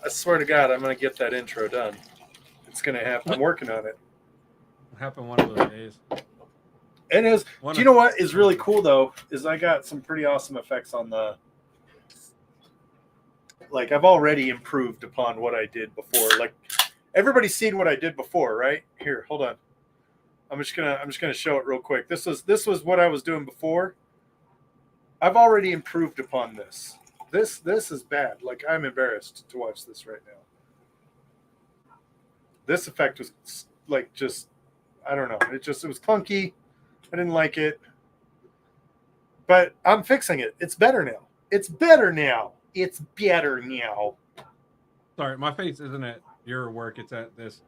I swear to God, I'm going to get that intro done. It's going to happen. I'm working on it. It'll happen one of those days. And do you know what is really cool, though, is I got some pretty awesome effects on the... Like, I've already improved upon what I did before. Like, everybody's seen what I did before, right? Here, hold on. I'm just gonna show it real quick. This was what I was doing before. I've already improved upon this. This is bad. Like, I'm embarrassed to watch this right now. This effect was like just, I don't know. It was clunky. I didn't like it. But I'm fixing it. It's better now. It's better now. It's better now. Sorry, my face isn't at your work. It's at this.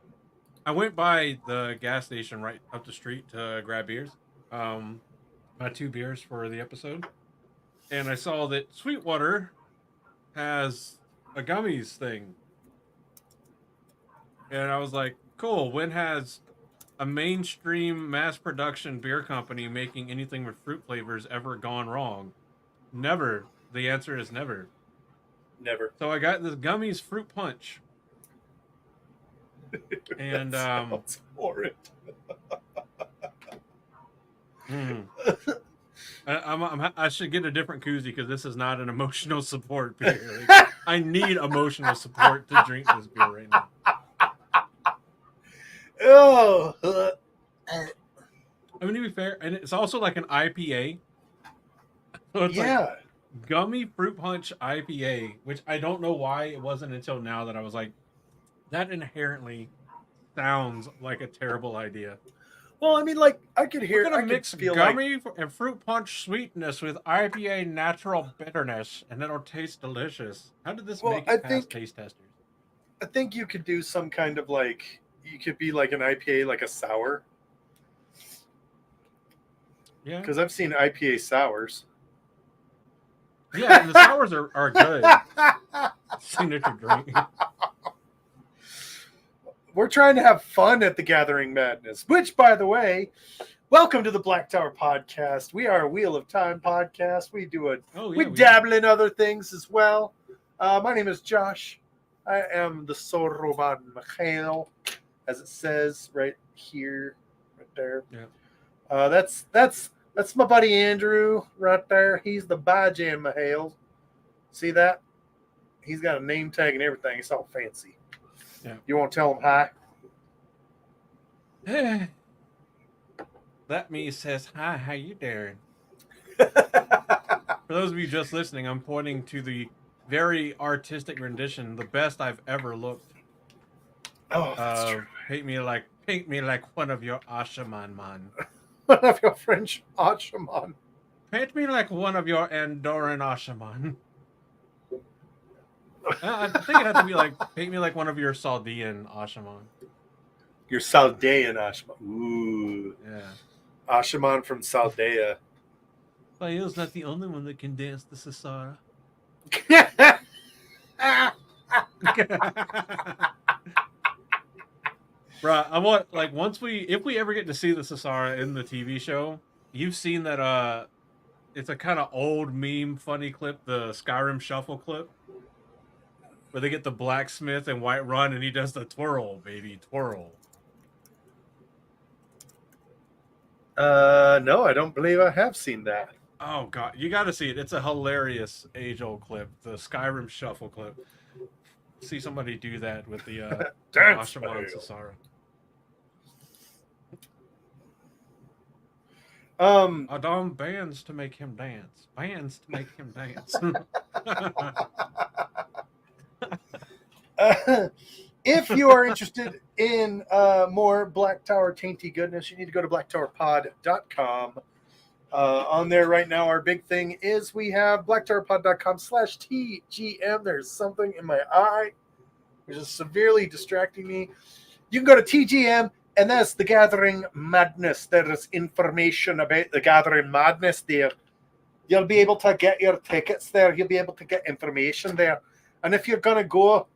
I went by the gas station right up the street to grab beers. My 2 beers for the episode. And I saw that Sweetwater has a gummies thing. And I was like, cool. When has a mainstream mass production beer company making anything with fruit flavors ever gone wrong? Never. The answer is never. Never. So I got this gummies fruit punch. And sounds horrid. I should get a different koozie because this is not an emotional support beer. Like, I need emotional support to drink this beer right now. Oh, I mean, to be fair, and it's also like an IPA. So it's yeah. Gummy Fruit Punch IPA, which I don't know why it wasn't until now that I was like, that inherently sounds like a terrible idea. Well, I mean, like, I could hear... We're going to mix gummy and fruit punch sweetness with IPA natural bitterness, and it'll taste delicious. How did this make it past taste testers? I think you could do some kind of, like... You could be like an IPA, like a sour. Yeah. Because I've seen IPA sours. Yeah, and the sours are good. Signature drink. We're trying to have fun at the Gathering Madness, which, by the way, welcome to the Black Tower Podcast. We are a Wheel of Time podcast. We do we dabble in other things as well. My name is Josh. I am the Soroban Mikhail, as it says right here, right there. Yeah. That's my buddy Andrew right there. He's the Bajan Mikhail. See that? He's got a name tag and everything. It's all fancy. Yeah. You want to tell him hi? That me says hi. How you doing? For those of you just listening, I'm pointing to the very artistic rendition, the best I've ever looked. Oh, that's true. Paint me like one of your Ashaman man. One of your French Ashaman. Paint me like one of your Andorran Ashaman. I think it had to be like, paint me like one of your Saldean Ashaman. Your Saldean Ashaman. Ooh. Yeah. Ashaman from Saldea. Bayo's not the only one that can dance the Sassara. Bruh, I want, like, if we ever get to see the Sassara in the TV show, you've seen that, it's a kind of old meme funny clip, the Skyrim Shuffle clip. Where they get the blacksmith and Whiterun and he does the twirl, baby, twirl. No, I don't believe I have seen that. Oh god, you gotta see it. It's a hilarious age-old clip, the Skyrim Shuffle clip. See somebody do that with the Ashaman Sassara. Adam bands to make him dance. Bands to make him dance. If you are interested in more Black Tower tainty goodness, you need to go to blacktowerpod.com. On there right now, our big thing is we have blacktowerpod.com/TGM. There's something in my eye which is severely distracting me. You can go to TGM, and that's the Gathering Madness. There is information about the Gathering Madness there. You'll be able to get your tickets there. You'll be able to get information there. And if you're going to go,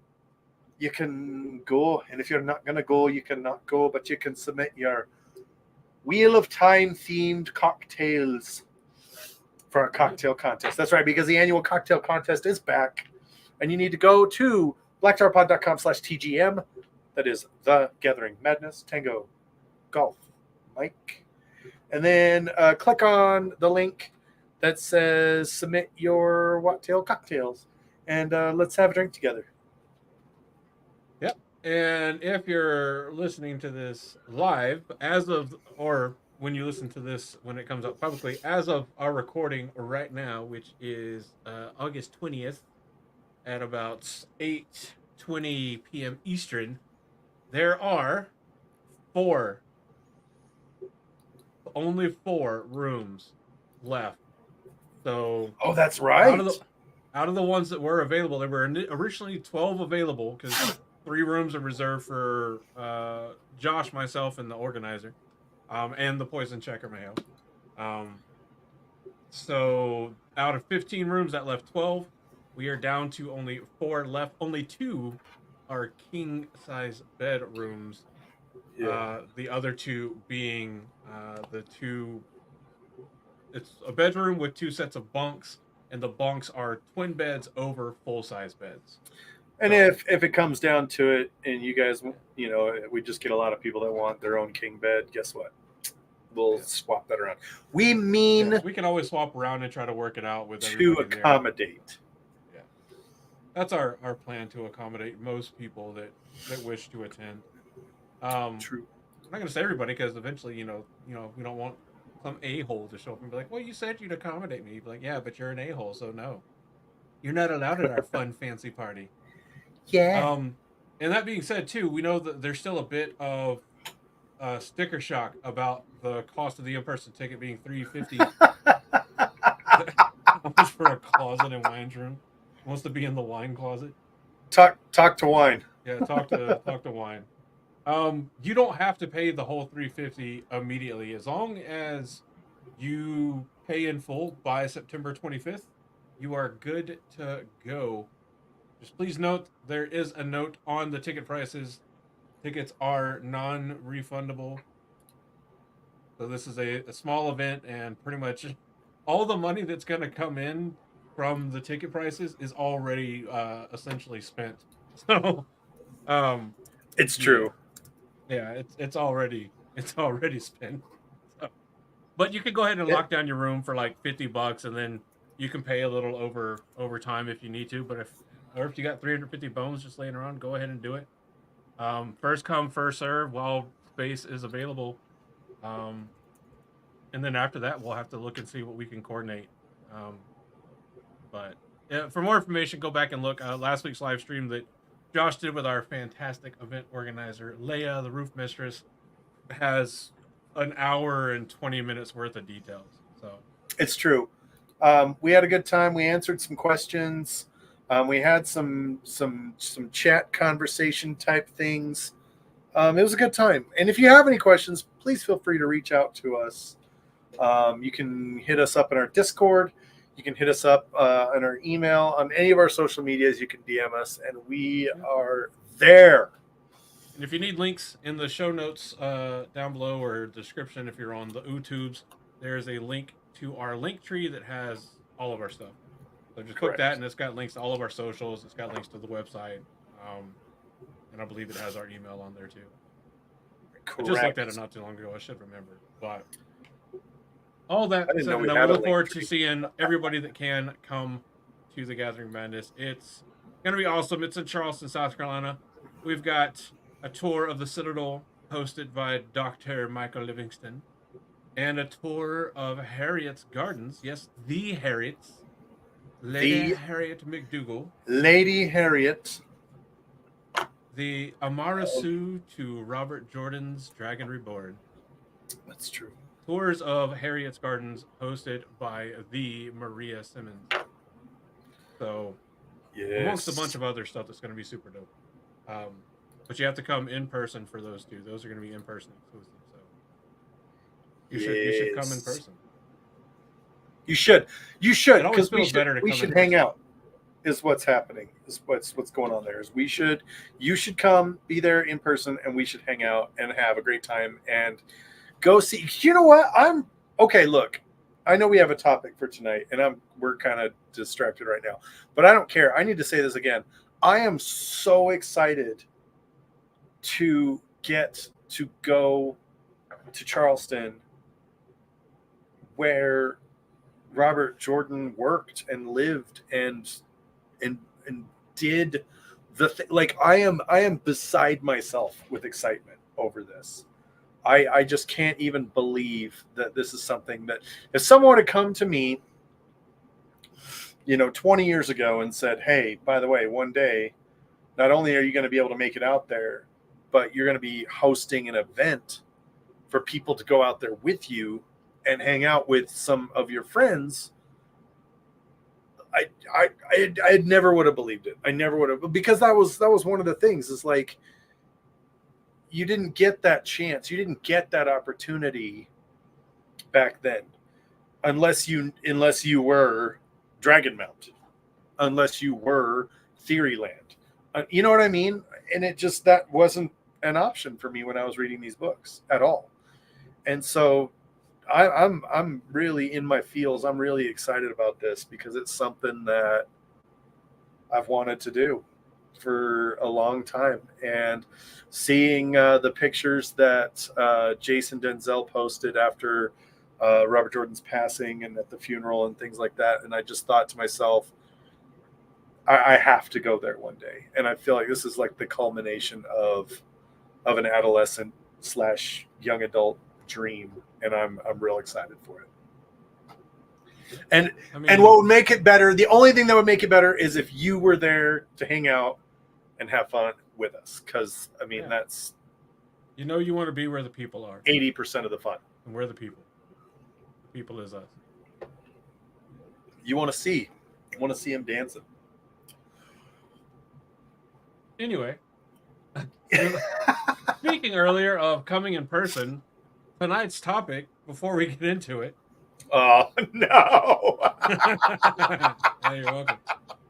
you can go. And if you're not going to go, you cannot go. But you can submit your Wheel of Time themed cocktails for a cocktail contest. That's right, because the annual cocktail contest is back. And you need to go to blacktowerpod.com/TGM. That is The Gathering Madness, Tango, Golf, Mike. And then click on the link that says submit your Wattail cocktails. And let's have a drink together. Yep. And if you're listening to this live, or when you listen to this when it comes up publicly, as of our recording right now, which is August 20th at about 8:20 p.m. Eastern, there are only four rooms left. So, Oh, that's out right. of the ones that were available, there were originally 12 available because 3 rooms are reserved for Josh, myself, and the organizer, and the poison checker Mayo. So out of 15 rooms, that left 12. We are down to only 4 left. Only 2 are king size bedrooms. Yeah. The other 2 being the 2. It's a bedroom with 2 sets of bunks, and the bunks are twin beds over full size beds. And So, if it comes down to it, and you guys, we just get a lot of people that want their own king bed. Guess what? We'll swap that around. We mean we can always swap around and try to work it out with to everybody accommodate. There. Yeah, that's our plan, to accommodate most people that wish to attend. True. I'm not gonna say everybody because eventually, we don't want some a-hole to show up and be like, "Well, you said you'd accommodate me." You'd be like, "Yeah, but you're an a-hole, so no, you're not allowed at our fun fancy party." Yeah. And that being said, too, we know that there's still a bit of sticker shock about the cost of the in-person ticket being $350. How much for a closet and wine room? Wants to be in the wine closet. Talk to wine. Yeah, talk to wine. You don't have to pay the whole $350 immediately, as long as you pay in full by September 25th. You are good to go. Just please note there is a note on the ticket prices. Tickets are non-refundable. So this is a small event, and pretty much all the money that's going to come in from the ticket prices is already essentially spent. So, It's true. Yeah, it's already spent. So, but you could go ahead and lock down your room for like $50, and then you can pay a little over time if you need to. But if you got 350 bones just laying around, go ahead and do it. First come, first serve while space is available. And then after that, we'll have to look and see what we can coordinate. But for more information, go back and look last week's live stream that Josh did with our fantastic event organizer, Leia, the roof mistress, has an hour and 20 minutes worth of details. So it's true. We had a good time. We answered some questions. We had some chat conversation type things. It was a good time. And if you have any questions, please feel free to reach out to us. You can hit us up in our Discord. You can hit us up on our email, on any of our social medias. You can DM us, and we are there. And if you need links in the show notes down below or description, if you're on the YouTubes, there's a link to our link tree that has all of our stuff. So just click that, and it's got links to all of our socials. It's got links to the website, and I believe it has our email on there too. I just looked at it not too long ago. I should remember, but all that said, we look forward to seeing everybody that can come to the Gathering Madness. It's going to be awesome. It's in Charleston, South Carolina. We've got a tour of the Citadel hosted by Dr. Michael Livingston, and a tour of Harriet's Gardens. Yes, the Harriet's. Lady Harriet McDougal. Lady Harriet. The Amara Sue to Robert Jordan's Dragon Reborn. That's true. Tours of Harriet's Gardens hosted by the Maria Simmons. So, amongst a bunch of other stuff that's going to be super dope. But you have to come in person for those two. Those are going to be in person exclusive. So you should come in person. You should, because we should hang out. Is what's happening. Is what's going on there. You should come, be there in person, and we should hang out and have a great time and go see. You know what? Okay. Look, I know we have a topic for tonight, and we're kind of distracted right now, but I don't care. I need to say this again. I am so excited to get to go to Charleston, where Robert Jordan worked and lived and and did like I am beside myself with excitement over this. I just can't even believe that this is something that if someone had come to me, 20 years ago and said, "Hey, by the way, one day, not only are you going to be able to make it out there, but you're going to be hosting an event for people to go out there with you and hang out with some of your friends." I never would have believed it. I never would have, because that was one of the things, is like, you didn't get that chance. You didn't get that opportunity back then, unless you were Dragonmount, unless you were Theoryland. You know what I mean? And it just, that wasn't an option for me when I was reading these books at all. And so I'm really in my feels. I'm really excited about this because it's something that I've wanted to do for a long time. And seeing the pictures that Jason Denzel posted after Robert Jordan's passing and at the funeral and things like that, and I just thought to myself, I have to go there one day. And I feel like this is like the culmination of an adolescent / young adult dream, and I'm real excited for it. And and what would make it better, the only thing that would make it better, is if you were there to hang out and have fun with us, because that's you want to be where the people are. 80% of the fun. And we're the people. The people is us. You want to see him dancing. Anyway, speaking earlier of coming in person, tonight's topic, before we get into it. Oh, no. Yeah, you're welcome.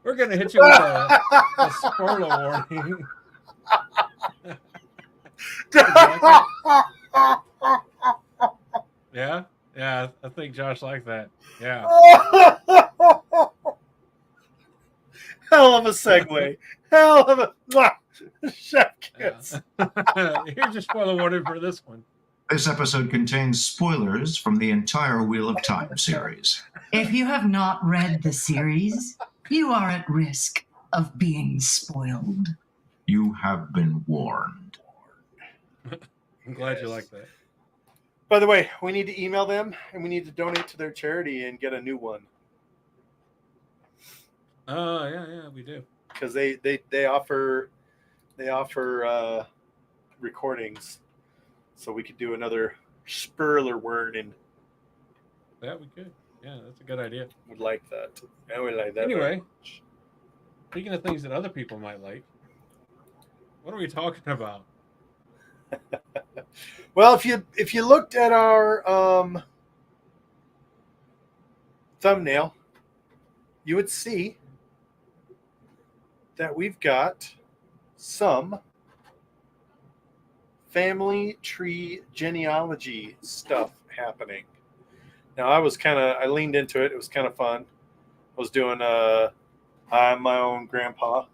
We're going to hit you with a spoiler warning. Yeah? Yeah, I think Josh liked that. Yeah. Hell of a segue. Hell of a... Chef kiss. Yeah. Here's your spoiler warning for this one. This episode contains spoilers from the entire Wheel of Time series. If you have not read the series, you are at risk of being spoiled. You have been warned. I'm glad you like that. By the way, we need to email them and we need to donate to their charity and get a new one. Yeah, we do. Because they offer recordings, so we could do another spoiler wording. Yeah, we could. Yeah, that's a good idea. Would like that. I would like that. Anyway, speaking of things that other people might like, what are we talking about? Well, if you looked at our thumbnail, you would see that we've got some family tree genealogy stuff happening. Now, I leaned into it. It was kind of fun. I was doing I'm My Own Grandpa,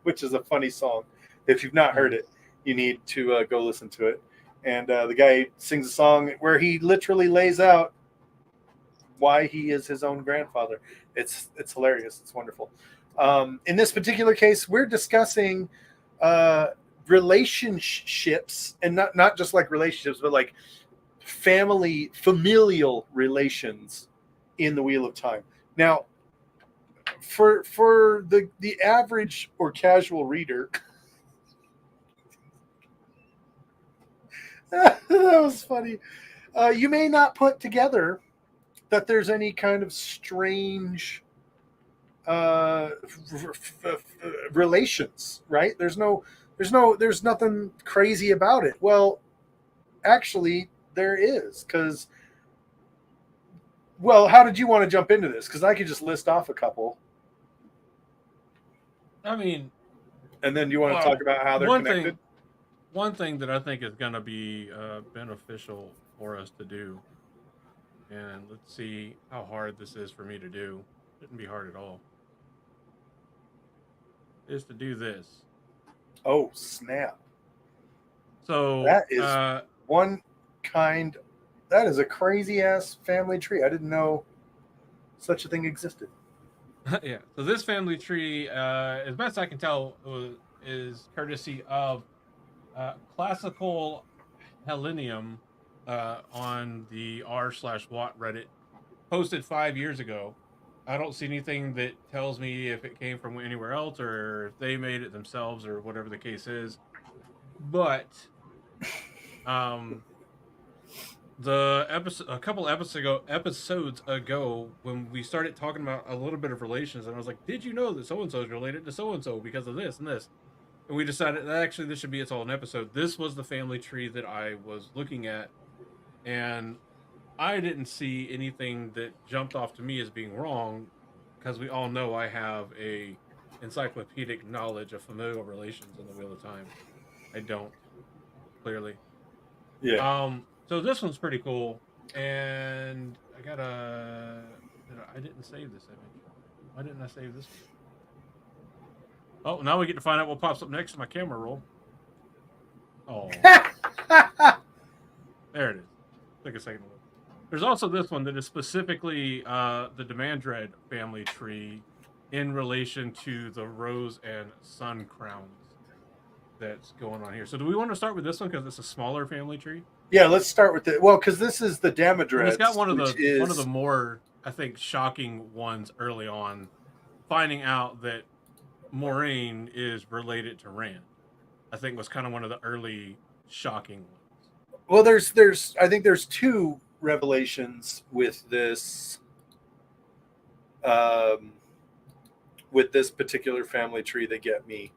which is a funny song. If you've not heard it, you need to go listen to it. And the guy sings a song where he literally lays out why he is his own grandfather. It's hilarious. It's wonderful. In this particular case, we're discussing relationships, and not just like relationships, but like familial relations in the Wheel of Time. Now, for the average or casual reader, that was funny. You may not put together that there's any kind of strange relations, right? There's nothing crazy about it. Well, actually, there is, because, well, how did you want to jump into this? Because I could just list off a couple. I mean, and then you want to talk about how they're connected? One thing that I think is going to be beneficial for us to do, and let's see how hard this is for me to do. It shouldn't be hard at all. is to do this. Oh, snap. So That is one kind. That is a crazy ass family tree. I didn't know such a thing existed. yeah. So this family tree, as best I can tell, is courtesy of classical Hellenium on the r/Watt Reddit, posted 5 years ago. I don't see anything that tells me if it came from anywhere else or if they made it themselves or whatever the case is. But um, the episode a couple episodes ago when we started talking about a little bit of relations, and I was like, "Did you know that so and so is related to so and so because of this and this?" And we decided that actually this should be its own episode. This was the family tree that I was looking at, and I didn't see anything that jumped off to me as being wrong, because we all know I have a encyclopedic knowledge of familial relations in the Wheel of Time. I don't, clearly. Yeah. So this one's pretty cool, and I gotta. I didn't save this image. Why didn't I save this one? Oh, now we get to find out what pops up next to my camera roll. Oh, there it is. Take a second to look. There's also this one that is specifically the Demandred family tree in relation to the Rose and Sun crowns that's going on here. So do we want to start with this one because it's a smaller family tree? Yeah, let's start with it. Well, because this is the And Damodred. it's got one of the more, I think, shocking ones early on, finding out that Moraine is related to Rand. I think was kind of one of the early shocking ones. Well, I think there's two revelations with this particular family tree that get me.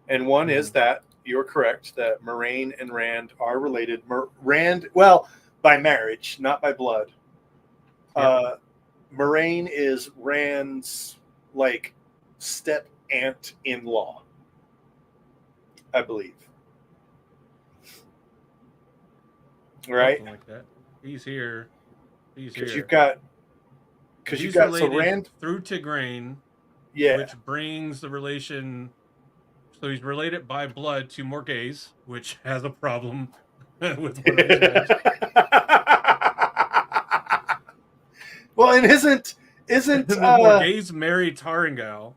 And one is that you're correct that Moraine and Rand are related. Rand, well, by marriage, not by blood. Moraine is Rand's like step aunt in law, I believe. Right? Something like that. He's here. Because you've got so Rand through Tigraine, yeah, which brings the relation. So he's related by blood to Morghese, which has a problem with one of his wives. Well, and isn't Morghese married Taringal,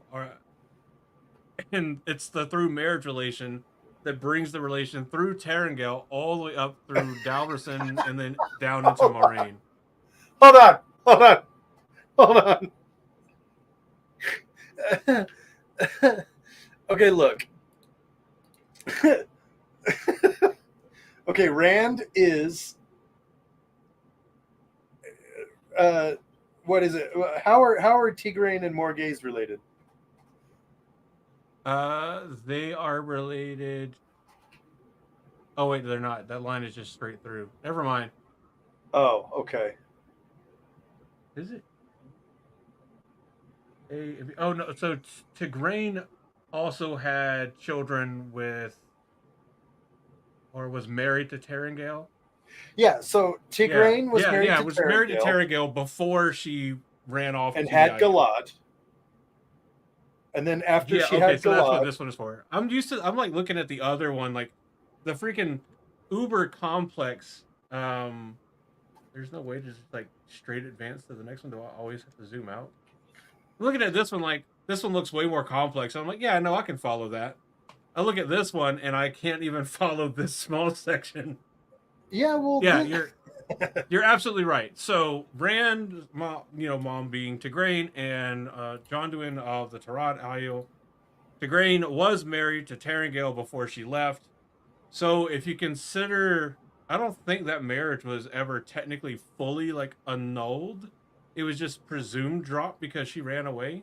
and it's the through marriage relation that brings the relation through Taringal all the way up through Dalverson and then down into Moraine. Hold on. Okay, look. Okay, Rand is what is it? How are Tigraine and Morghese related? They are related. Oh wait, they're not. That line is just straight through. Never mind. Oh, okay. Is it? Oh no. So Tigraine also had children with, or was married to Taringal. Yeah. So Tigraine was married to was married to Taringal before she ran off and had Galad. And then after she had so Galad, that's what this one is for. I'm like looking at the other one, like the freaking uber complex. There's no way to just like straight advance to the next one. Do I always have to zoom out? Looking at this one, like this one looks way more complex. I'm like, yeah, no, I can follow that. I look at this one and I can't even follow this small section. Yeah, well, yeah, you're absolutely right. So Rand, mom being Tigraine, and Jonduin of the Tarad Isle. Tigraine was married to Taringal before she left. So if you consider, I don't think that marriage was ever technically fully like annulled. It was just presumed dropped because she ran away.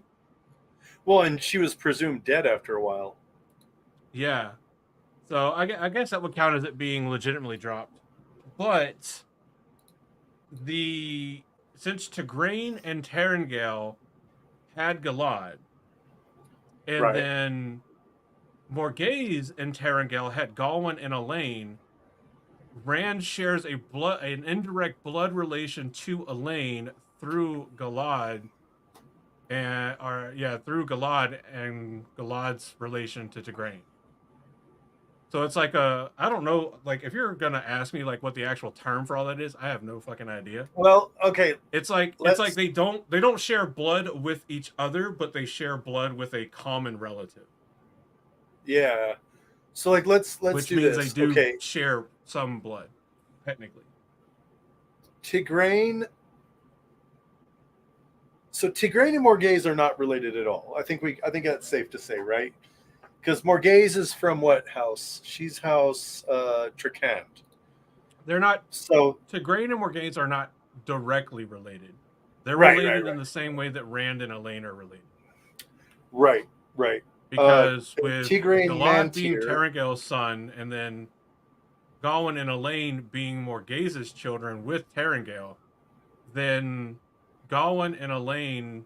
Well, and she was presumed dead after a while. Yeah. So I guess that would count as it being legitimately dropped. But since Tigraine and Taringal had Galad, and then Morghese and Taringal had Galwin and Elaine, Rand shares an indirect blood relation to Elaine through Galad, and through Galad and Galad's relation to Tigraine. So it's like I don't know, like if you're gonna ask me like what the actual term for all that is, I have no fucking idea. Well, okay. It's like they don't share blood with each other, but they share blood with a common relative. Yeah. So like let's which do means this. they do Okay. share some blood, technically. Tigraine. So Tigraine and Morghese are not related at all. I think that's safe to say, right? Because Morghese is from what house? She's house Tricand. They're not. So Tigraine and Morghese are not directly related. They're Right, related right. in the same way that Rand and Elaine are related. Right. Because with Tigraine Galad being Mantir- Tarangail's son, and then Gawain and Elaine being Morghese's children with Tarangail, then Gawain and Elaine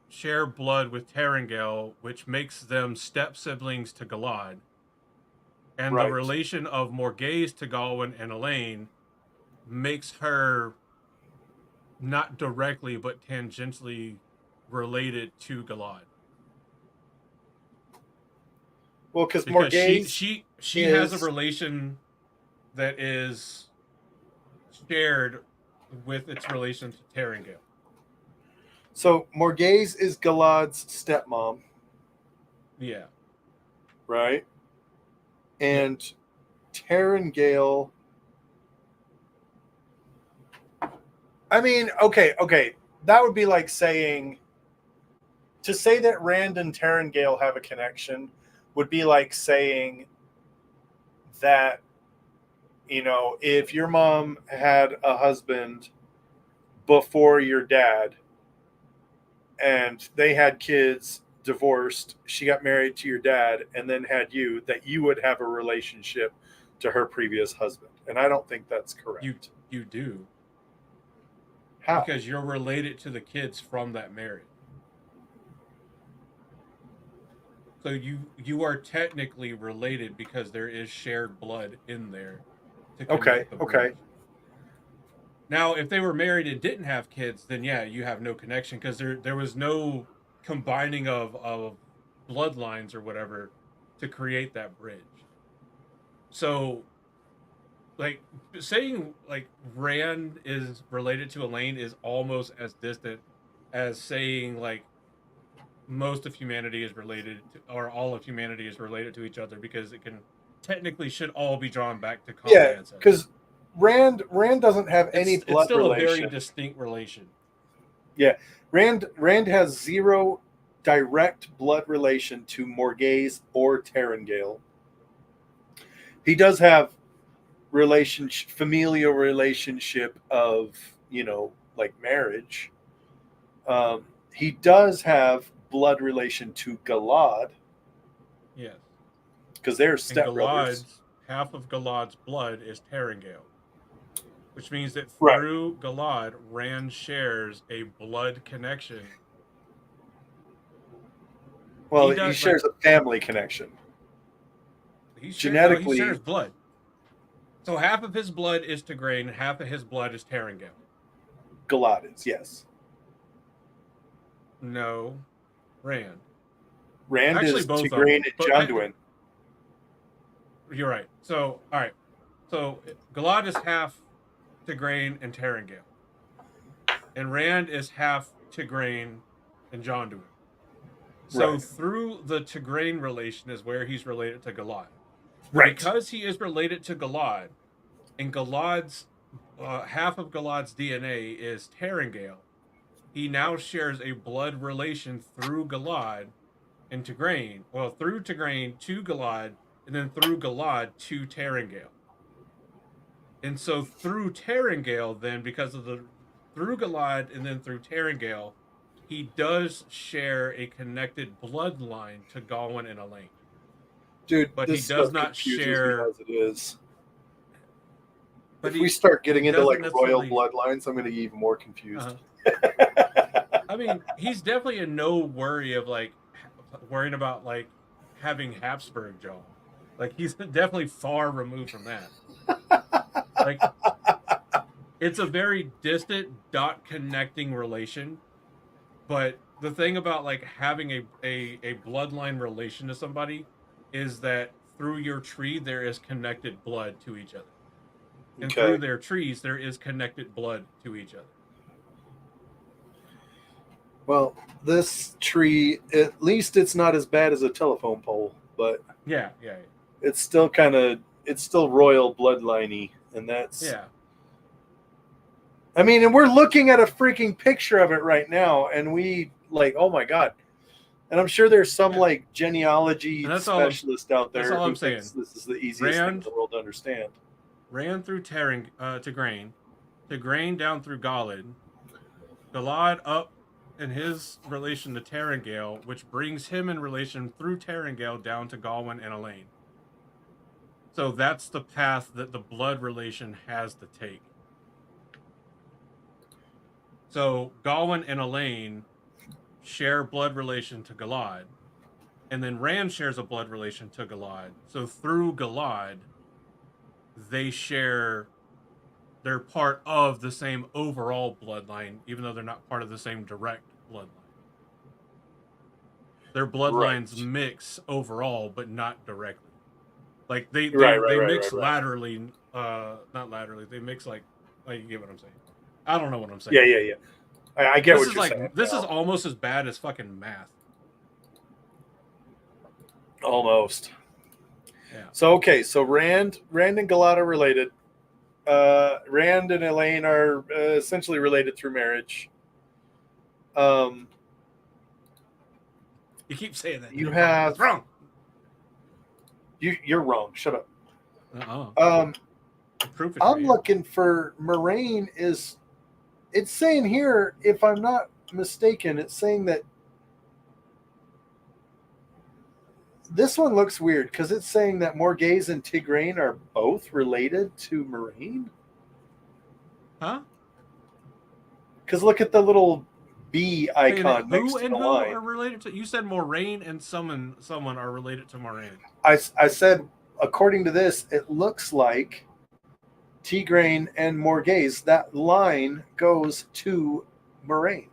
share blood with Tarangail, which makes them step siblings to Galad. And Right. the relation of Morghese to Gawain and Elaine makes her not directly but tangentially related to Galad. Well, because Morghese she has a is- relation that is shared with its relation to Tarangail. So Morghese is Galad's stepmom, Yeah. right? And Tarangail. I mean, okay. That would be like saying, to say that Rand and Tarangail have a connection would be like saying that, if your mom had a husband before your dad and they had kids, divorced, she got married to your dad and then had you, that you would have a relationship to her previous husband. And I don't think that's correct. You do. How? Because you're related to the kids from that marriage. So you are technically related because there is shared blood in there to connect the bridge. Now, if they were married and didn't have kids, then yeah, you have no connection because there was no combining of bloodlines or whatever to create that bridge. So, like saying like Rand is related to Elaine is almost as distant as saying like most of humanity is related to, or all of humanity is related to each other, because it can technically should all be drawn back to common ancestors. Because Rand doesn't have any blood it's still relation. a very distinct relation. Yeah, Rand has zero direct blood relation to Morghese or Tarangail. He does have familial relationship of, like marriage. He does have blood relation to Galad. Yes. Because they're stepbrothers. Half of Galad's blood is Tarangail, which means that Right. through Galad, Rand shares a blood connection. Well, he shares a family connection. Genetically, he shares blood. So half of his blood is Tigraine, half of his blood is Tarangail. Galad is, yes. No, Rand. Rand Actually, is both Tigraine and Jonduin. You're right. So, all right. So Galad is half Tigraine and Tarangail, and Rand is half Tigraine and Jonduin. So Right. through the Tigraine relation is where he's related to Galad. Right. Because he is related to Galad, and Galad's half of Galad's DNA is Tarangail, he now shares a blood relation through Galad and Tigraine. Well, through Tigraine to Galad, and then through Galad to Tarangail. And so through Tarangail, then, because of through Galad and then through Tarangail, he does share a connected bloodline to Gawain and Elaine. Dude, but he does not share. As it is. But if we start getting into like royal necessarily... bloodlines, I'm going to get even more confused. I mean, he's definitely in no worry of like worrying about like having Habsburg jaw. Like he's definitely far removed from that. Like It's a very distant dot connecting relation, but the thing about like having a bloodline relation to somebody is that through your tree there is connected blood to each other. And Okay. through their trees there is connected blood to each other. Well, this tree, at least it's not as bad as a telephone pole, but Yeah. it's still it's still royal bloodliney, and that's. Yeah. I mean, and we're looking at a freaking picture of it right now, and we like, oh my god. And I'm sure there's some Yeah. like genealogy And that's all I'm- specialist out there that's all who I'm thinks saying. this is the easiest thing in Rand- the world to understand. Ran through to Grain down through Galad, Galad up in his relation to Tarangale, which brings him in relation through Tarangale down to Galwin and Elaine. So that's the path that the blood relation has to take. So Galwin and Elaine share blood relation to Galad, and then Rand shares a blood relation to Galad. So through Galad, they're part of the same overall bloodline, even though they're not part of the same direct bloodline. Their bloodlines Right. mix overall, but not directly. Like they Right, mix right. laterally, not laterally. They mix like you get what I'm saying. I don't know what I'm saying. Yeah. I get This what is you're like saying. this now. is almost as bad as fucking math. Almost. Yeah. So okay, so Rand and Galad are related. Rand and Elaine are essentially related through marriage. You keep saying that. You It's have it's wrong. you're wrong. Shut up. Uh-uh. Proof is I'm right here. looking for Moraine is. It's saying here, if I'm not mistaken, it's saying that this one looks weird because it's saying that Morghese and Tigraine are both related to Moraine. Huh? Because look at the little bee Saying that icon next who to and the who line. are related to? You said Moraine and someone are related to Moraine. I said, according to this, it looks like Tigraine and Morghese, that line goes to Moraine.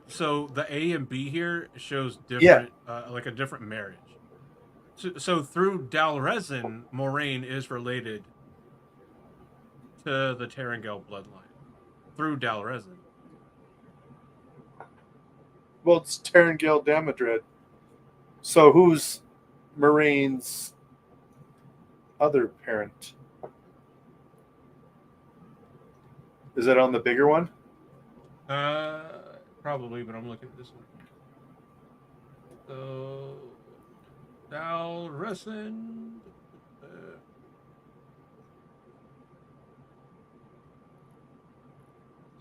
So the A and B here shows different, like a different marriage. So through Dalresin, Moraine is related to the Tarangale bloodline through Dalresin. Well, it's Tarangale Damadred. So who's Moraine's other parent? Is it on the bigger one? Probably, but I'm looking at this one. So Dalresin.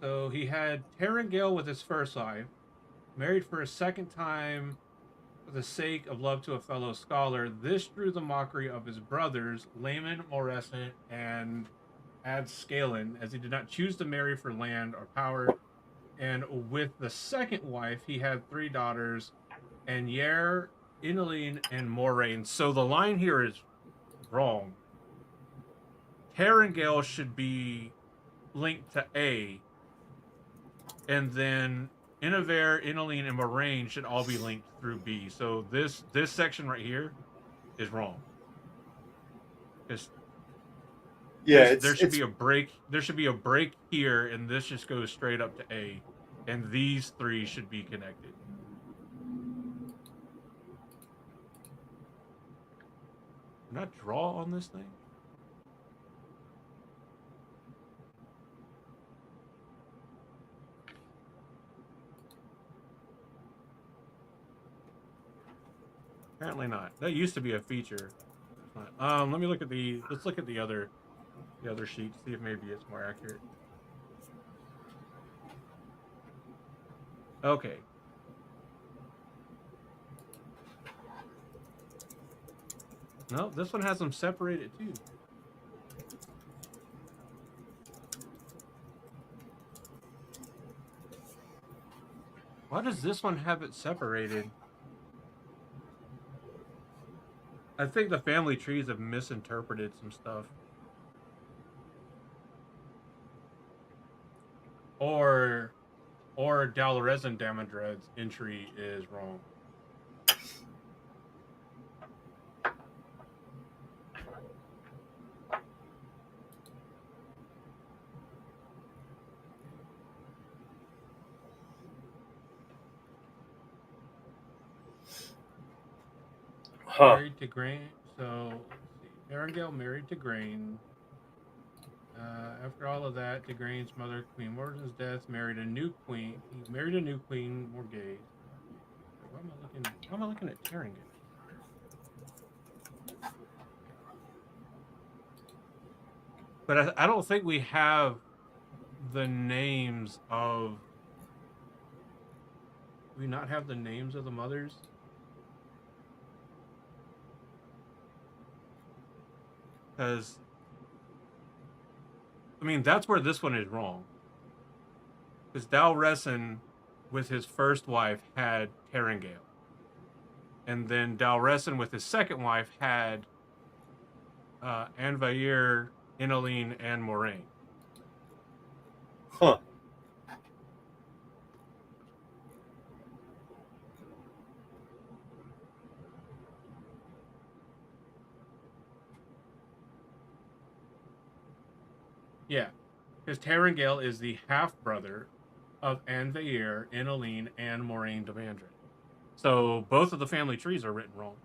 So he had Tarangale with his first wife, married for a second time for the sake of love to a fellow scholar. This drew the mockery of his brothers, Layman Morescent and Adscalon, as he did not choose to marry for land or power. And with the second wife, he had 3 daughters, Anyer, Inaline, and Moraine. So the line here is wrong. Tarangale should be linked to A, and then Inaver, Inaline, and Moraine should all be linked through B. So this section right here is wrong. There should be a break. There should be a break here, and this just goes straight up to A, and these 3 should be connected. Can I draw on this thing? Apparently not. That used to be a feature. Let me look at the. Let's look at the other sheet. See if maybe it's more accurate. Okay. No, this one has them separated too. Why does this one have it separated? I think the family trees have misinterpreted some stuff. Or Dalresin Damodred's entry is wrong. Huh. Married to Grain. So let's see. Erangel married to Grain. After all of that, Tigraine's mother, Queen Morden's death, married a new queen. He married a new queen, Morgase. Why am I looking at Terangel? But I don't think we have the names of. Do we not have the names of the mothers? Because I mean, that's where this one is wrong. Because Dalresin, with his first wife, had Terangale. And then Dalresin, with his second wife, had Anvair, Inaline, and Moraine. Huh. Yeah. Because Terangale is the half-brother of Anvair, Inaline, and Moraine Demandred. So both of the family trees are written wrong.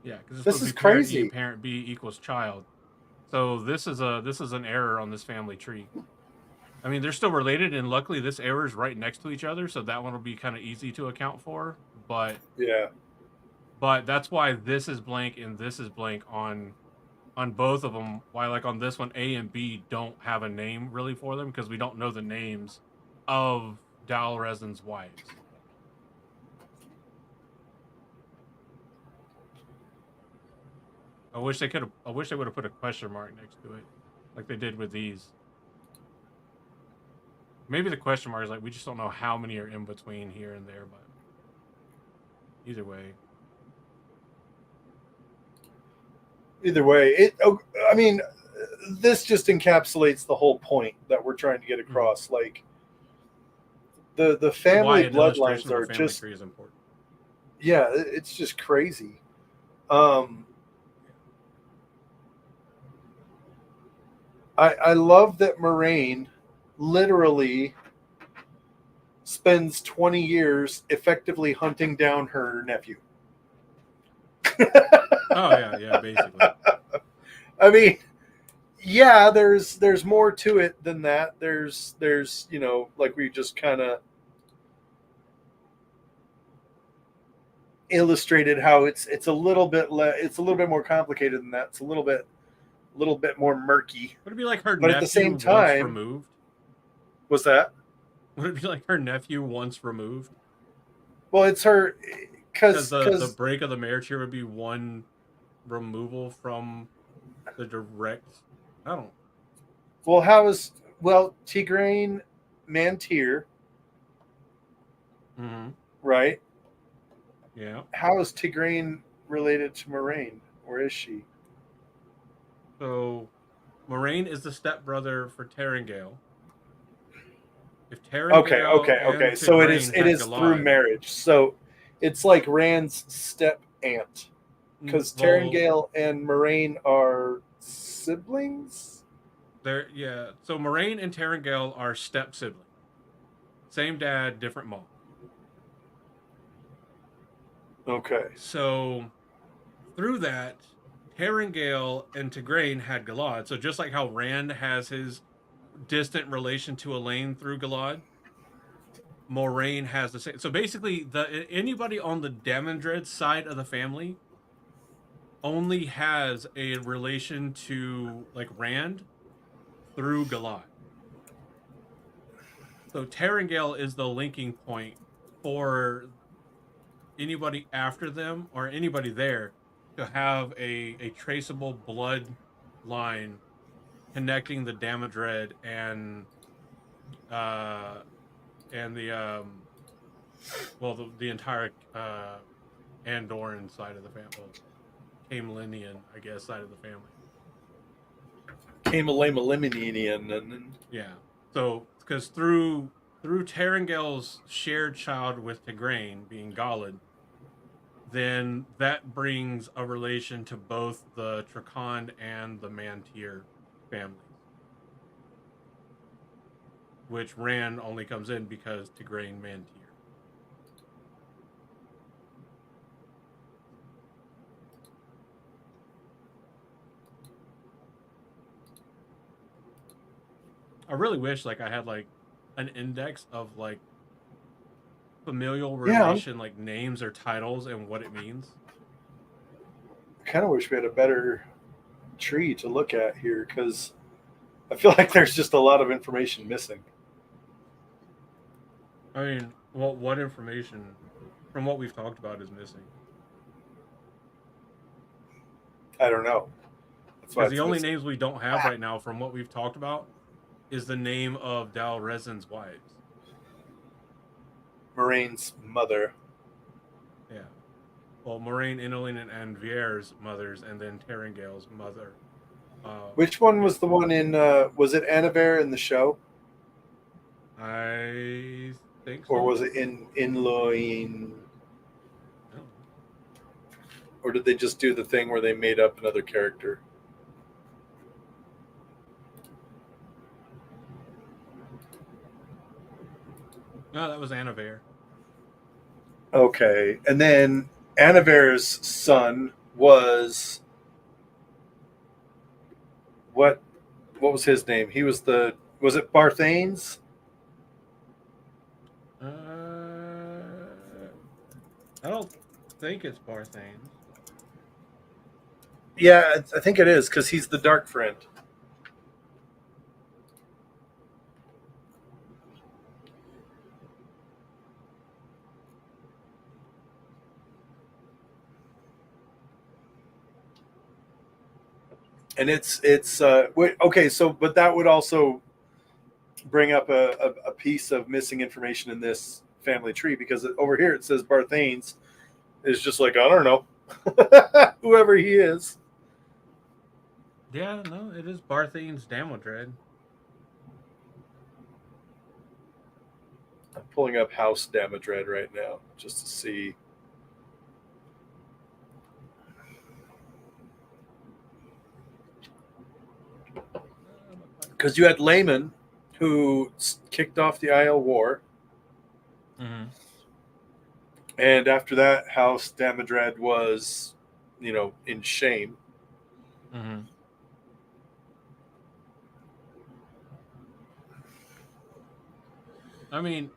Yeah, because This is crazy. Parent B equals child. So this is an error on this family tree. I mean, they're still related, and luckily this error is right next to each other, so that one will be kind of easy to account for. But Yeah. that's why this is blank and this is blank on both of them. Why, like on this one, A and B don't have a name really for them because we don't know the names of Dalresin's wives. I wish they would have put a question mark next to it, like they did with these. Maybe the question mark is like we just don't know how many are in between here and there, but either way. Either way, I mean, this just encapsulates the whole point that we're trying to get across. Mm-hmm. Like the family bloodlines are family just tree is important. Yeah, it's just crazy. I love that Moraine literally spends 20 years effectively hunting down her nephew. Oh yeah, basically. I mean, yeah, there's more to it than that. There's like we just kind of illustrated how it's a little bit more complicated than that. It's a little bit more murky. Would it be like her but nephew at the same time, once removed? What's that? Would it be like her nephew once removed? Well, it's her because the break of the marriage here would be one removal from the direct. I don't. Well, Tigraine Mantir, mm-hmm. right? Yeah. How is Tigraine related to Moraine? Where is she? So, Moraine is the stepbrother for Terangale. If Terangale okay. So it is Galad, through marriage. So it's like Rand's step aunt, because Terangale and Moraine are siblings. Yeah. So Moraine and Terangale are step siblings. Same dad, different mom. Okay. So through that, Terangale and Tigraine had Galad. So just like how Rand has his distant relation to Elaine through Galad, Moraine has the same. So basically, anybody on the Damodred side of the family only has a relation to like Rand through Galad. So Terangale is the linking point for anybody after them or anybody there to have a traceable blood line connecting the Damodred and and the the entire Andoran side of the family, well, Camelinian, I guess, side of the family. Camelinian, and Yeah. So, because through Tarangel's shared child with Tigraine being Galad, then that brings a relation to both the Trakand and the Mantir families, which Rand only comes in because Tigraine Mantir. I really wish like I had like an index of like familial Yeah. relation, like names or titles and what it means. I kind of wish we had a better tree to look at here because I feel like there's just a lot of information missing. I mean, well, what information from what we've talked about is missing? I don't know. That's why Because the it's only missing. names we don't have right now from what we've talked about is the name of Dal Rezin's wives. Moraine's mother. Yeah. Well, Moraine, Inolin, and Vier's mothers, and then Tarangel's mother. Which one was the one in? Was it Anaver in the show, I think or so. was it in Inloin? I don't know. Or did they just do the thing where they made up another character? No, that was Anaver. Okay, and then Anaver's son was what? What was his name? He was the. Was it Barthanes? I don't think it's Barthanes. Yeah, I think it is because he's the Dark Friend. And okay. So, but that would also bring up a piece of missing information in this family tree because over here it says Barthanes is just like I don't know, whoever he is. Yeah, no, it is Barthanes Damodred. I'm pulling up House Damodred right now just to see. Because you had Layman, who kicked off the Isle War, Mm-hmm. and after that, House Damodred was, in shame. Mm-hmm. I mean,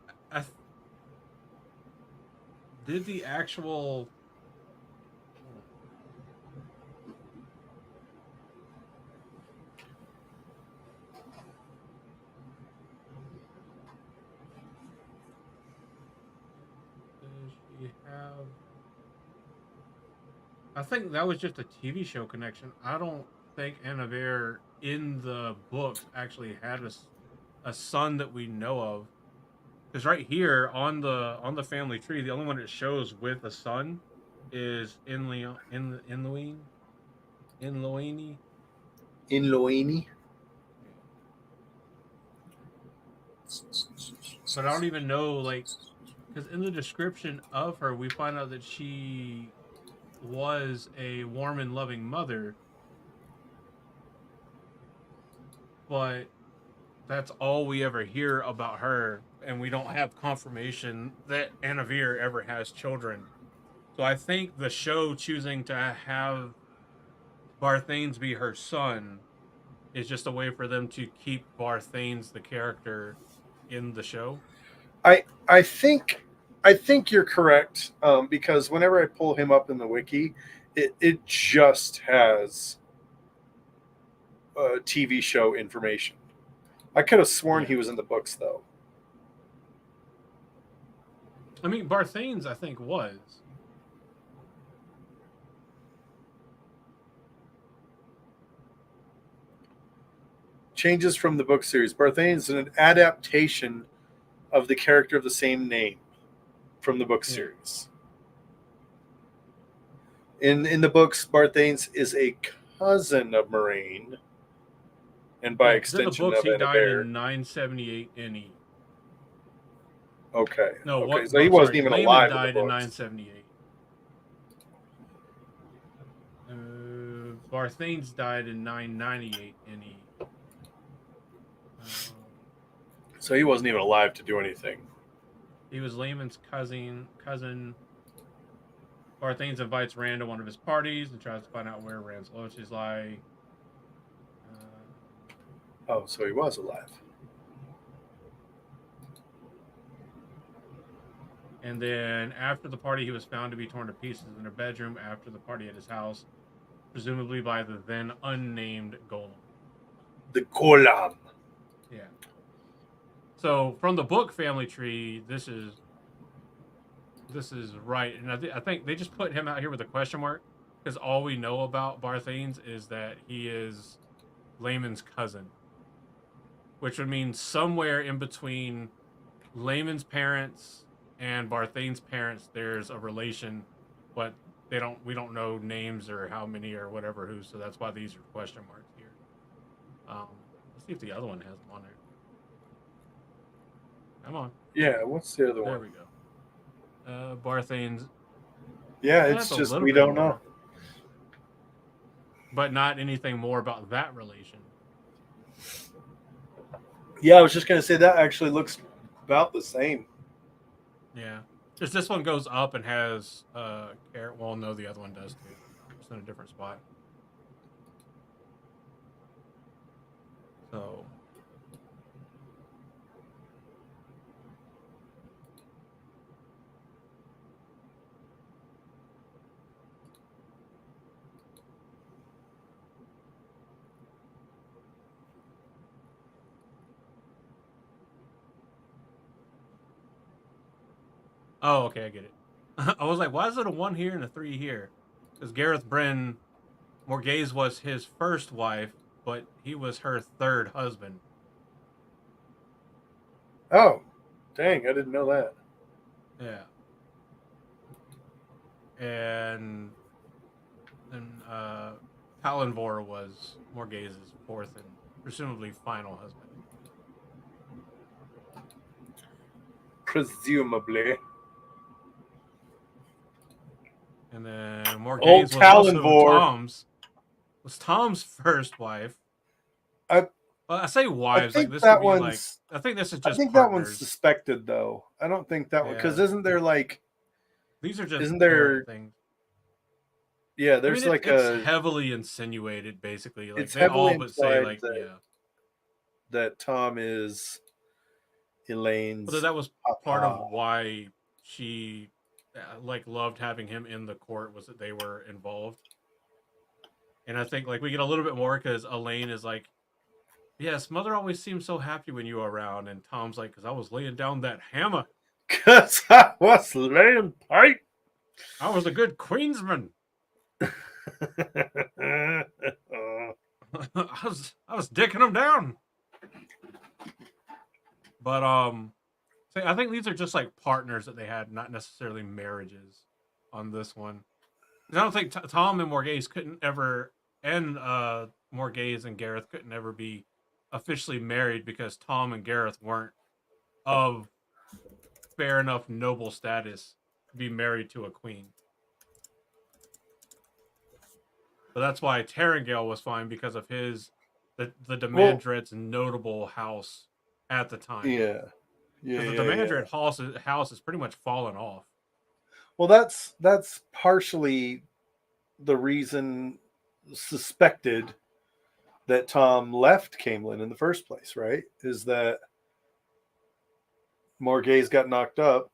did the actual. Does she have? I think that was just a TV show connection. I don't think Anaver in the books actually had a son that we know of. Because right here on the family tree, the only one it shows with a son is Inloini. In Loini. Yeah. But I don't even know like because in the description of her, we find out that she was a warm and loving mother, but that's all we ever hear about her, and we don't have confirmation that Anavir ever has children. So I think the show choosing to have Barthanes be her son is just a way for them to keep Barthanes the character in the show. I think you're correct because whenever I pull him up in the wiki, it just has TV show information. I could have sworn Yeah. he was in the books though. I mean, Barthanes, I think, was. Changes from the book series. Barthanes is an adaptation of the character of the same name from the book Yeah. series. In the books, Barthanes is a cousin of Moraine, and by Yeah, 'cause in the extension books, of he died Annabelle. in 978 NE. Okay. No, Okay. what? So he No, wasn't sorry. even Layman alive in the died in books. 978. Barthanes died in 998 NE. So he wasn't even alive to do anything. He was Layman's cousin. Barthanes invites Rand to one of his parties and tries to find out where Rand's loyalties lie. Oh, so he was alive. And then after the party, he was found to be torn to pieces in a bedroom after the party at his house, presumably by the then unnamed Golem. The Golem. Yeah. So from the book family tree, this is right, and I think they just put him out here with a question mark because all we know about Barthanes is that he is Layman's cousin, which would mean somewhere in between Layman's parents and Barthane's parents, there's a relation, but we don't know names or how many or whatever who, so that's why these are question marks here. Let's see if the other one has them on there. Come on. Yeah, what's the other There one? we go. Barthanes. Yeah, That's it's a just little we bit don't more. know. But not anything more about that relation. Yeah, I was just gonna say that actually looks about the same. Yeah. Just this one goes up and has carrot. Well, no, the other one does too. Just in a different spot. So oh, okay, I get it. I was like, why is it a 1 here and a 3 here? Because Gareth Bryn, Morghese was his first wife, but he was her third husband. Oh, dang! I didn't know that. Yeah. And then Palanvor was Morghese's fourth and presumably final husband. Presumably. And then Old Morghese was also Talonvor. Tom's first wife. I Well, I say wives, like think this that could be like one's. I think this is I just think that one's partners. suspected though. I don't think that one because Yeah. isn't there like These are just isn't there? parent things. Yeah, I there's mean, like it's a. heavily insinuated, basically. Like It's they all heavily but say, implied like, yeah. that Tom is Elaine's. Whether that was part papa. of why she like loved having him in the court was that they were involved. And I think like we get a little bit more because Elaine is like, yes, mother always seems so happy when you were around, and Tom's like, because I was laying down that hammer. Because I was laying pipe. I was a good queensman. I was dicking them down. But I think these are just like partners that they had, not necessarily marriages on this one. 'Cause I don't think Tom and Morghese couldn't ever, and Morghese and Gareth couldn't ever be officially married because Tom and Gareth weren't of fair enough noble status to be married to a queen. But that's why Tarangale was fine because of the Demandred's notable house at the time. Yeah. Yeah. Because Yeah, the yeah. Demandred house is pretty much fallen off. Well, that's partially the reason suspected that Tom left Camelin in the first place, right? Is that Morghese got knocked up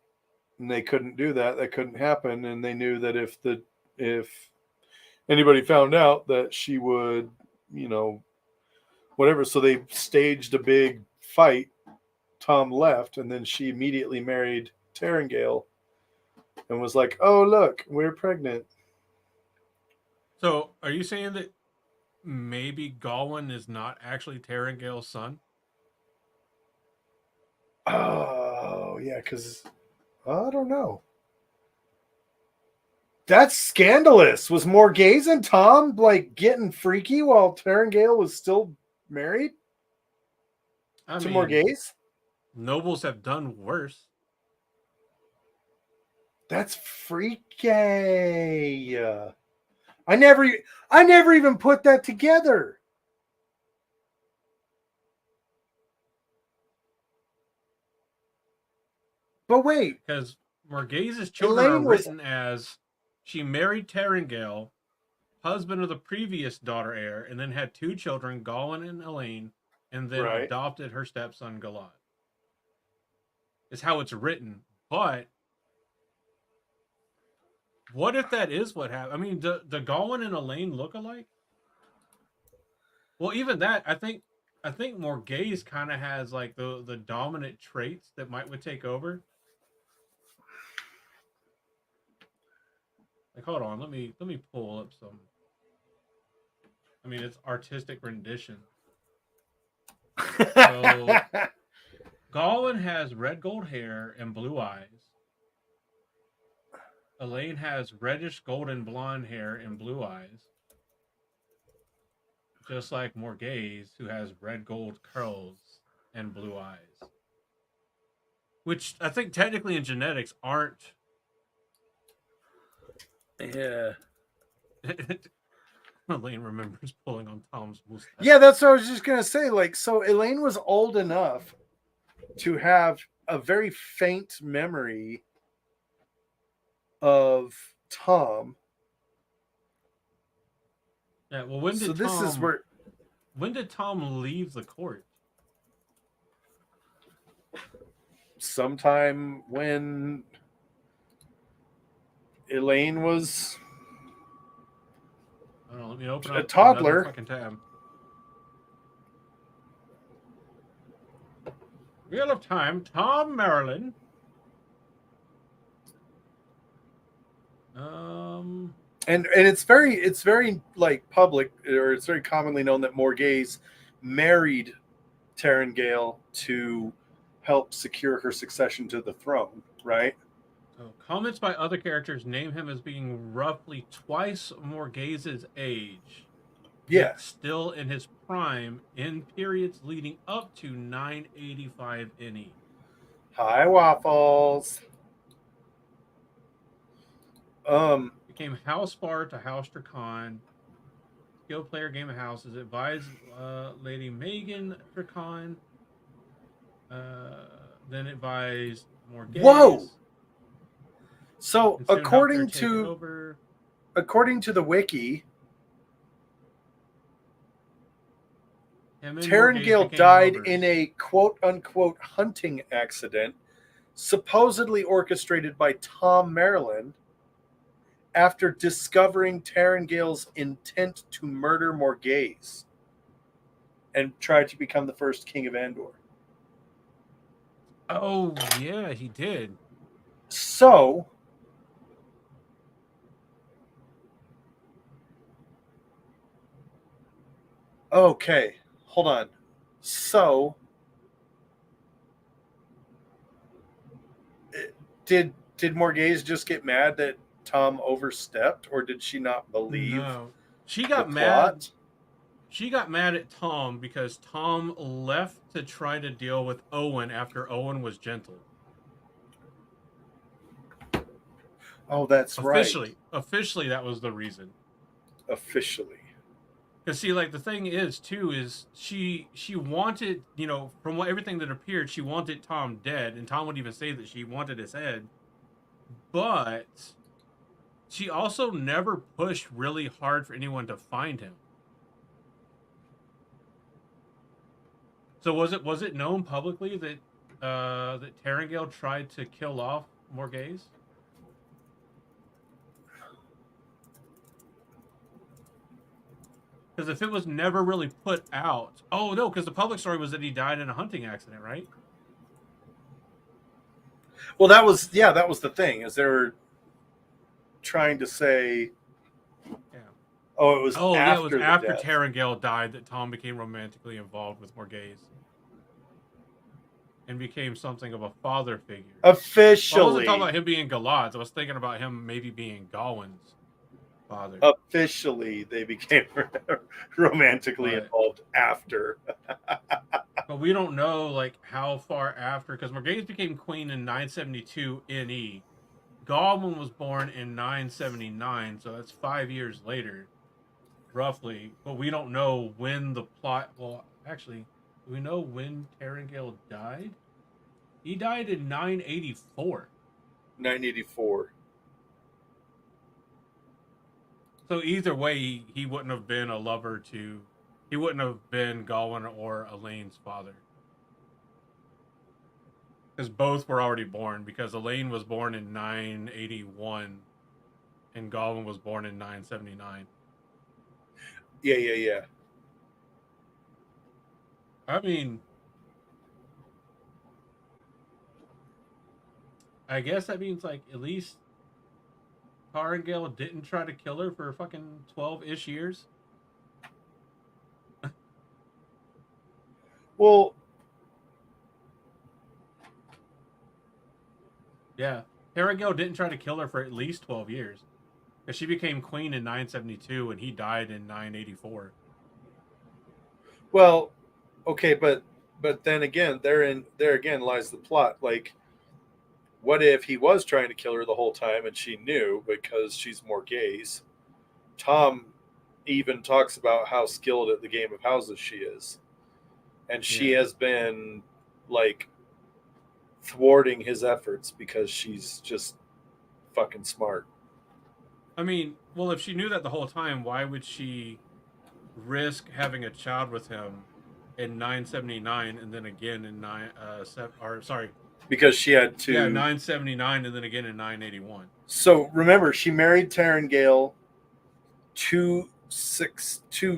and they couldn't do that. That couldn't happen. And they knew that if anybody found out that she would, whatever. So they staged a big fight. Tom left, and then she immediately married Tarangale and was like, "Oh, look, we're pregnant." So, are you saying that maybe Gawain is not actually Tarangale's son? yeah, because I don't know. That's scandalous. Was Morghese and Tom like getting freaky while Tarangale was still married I to mean, Morghese? nobles have done worse. That's freaky. I never even put that together. But wait, Because Morghese's children Elaine are was written as she married Tarangale, husband of the previous daughter heir, and then had 2 children, Gawain and Elaine, and then right. adopted her stepson Galad. Is how it's written. But what if that is what happened? I mean, do Gawain and Elaine look alike? Well, even that, I think Morghese kind of has like the dominant traits that would take over. Like, hold on, let me pull up some. I mean, it's artistic rendition. So Gawain has red gold hair and blue eyes. Elaine has reddish golden blonde hair and blue eyes. Just like Morghese, who has red gold curls and blue eyes. Which I think technically in genetics aren't. Yeah. Elaine remembers pulling on Tom's mustache. Yeah, that's what I was just gonna say. Like, so Elaine was old enough to have a very faint memory of Tom. Yeah, well, This is where when did Tom leave the court? sometime when Elaine was I don't know, let me open a up toddler. another fucking tab. Wheel of Time, Tom Marilyn. And it's very like public, or it's very commonly known that Morghese married Tarangale to help secure her succession to the throne, right? So comments by other characters name him as being roughly twice Morghese's age. Yeah. Yet still in his prime in periods leading up to 985 NE. Hi, Waffles. Became House Bar to House Dracan. Skill player game of houses. Advised Lady Megan Dracan. Then advised Morghese. Whoa! So And soon according helped her take to over. the wiki, Him and Morghese Tarangale became died lovers. in a quote-unquote hunting accident, supposedly orchestrated by Tom Maryland, after discovering Tarangale's intent to murder Morghese and tried to become the first king of Andor. Oh, yeah, he did. So, okay, hold on. So, did Morghese just get mad that Tom overstepped, or did she not believe No. She the got plot? mad. She got mad at Tom because Tom left to try to deal with Owen after Owen was gentle. Oh, that's right. Officially, that was the reason. Officially. Because see, like the thing is too is she wanted, from everything that appeared, she wanted Tom dead, and Tom would even say that she wanted his head. But she also never pushed really hard for anyone to find him. So was it known publicly that that Tarangale tried to kill off Morghese? Because if it was never really put out, oh no, because the public story was that he died in a hunting accident, right? Well, that was the thing, is they were trying to say, Yeah. oh, it was Oh after yeah, it was the after death. Tarangale died that Tom became romantically involved with Morghese. and became something of a father figure. I wasn't Officially. talking about him being Galad's. I was thinking about him maybe being Gawain's father. Officially, they became romantically But- involved after. But we don't know like how far after, because Morgase became queen in 972 NE. Gawain was born in 979, so that's 5 years later, roughly. But we don't know when the plot. Well, actually, do we know when Tarangale died? He died in 984. 984. So either way, he wouldn't have been a lover to. He wouldn't have been Gawain or Elaine's father. Because both were already born. Because Elaine was born in 981, and Gawain was born in 979. Yeah. I mean, I guess that means like at least Tarangale didn't try to kill her for fucking 12-ish years. Well, Yeah, Tarangale didn't try to kill her for at least 12 years. Because she became queen in 972 and he died in 984. well, okay, but then again, there again lies the plot. Like, what if he was trying to kill her the whole time and she knew because she's more gaze? Tom even talks about how skilled at the game of houses she is, and she Yeah. has been like thwarting his efforts because she's just fucking smart. I mean, well, if she knew that the whole time, why would she risk having a child with him in 979 and then again in Because she had to. 979 and then again in 981. So remember, she married Tarangale to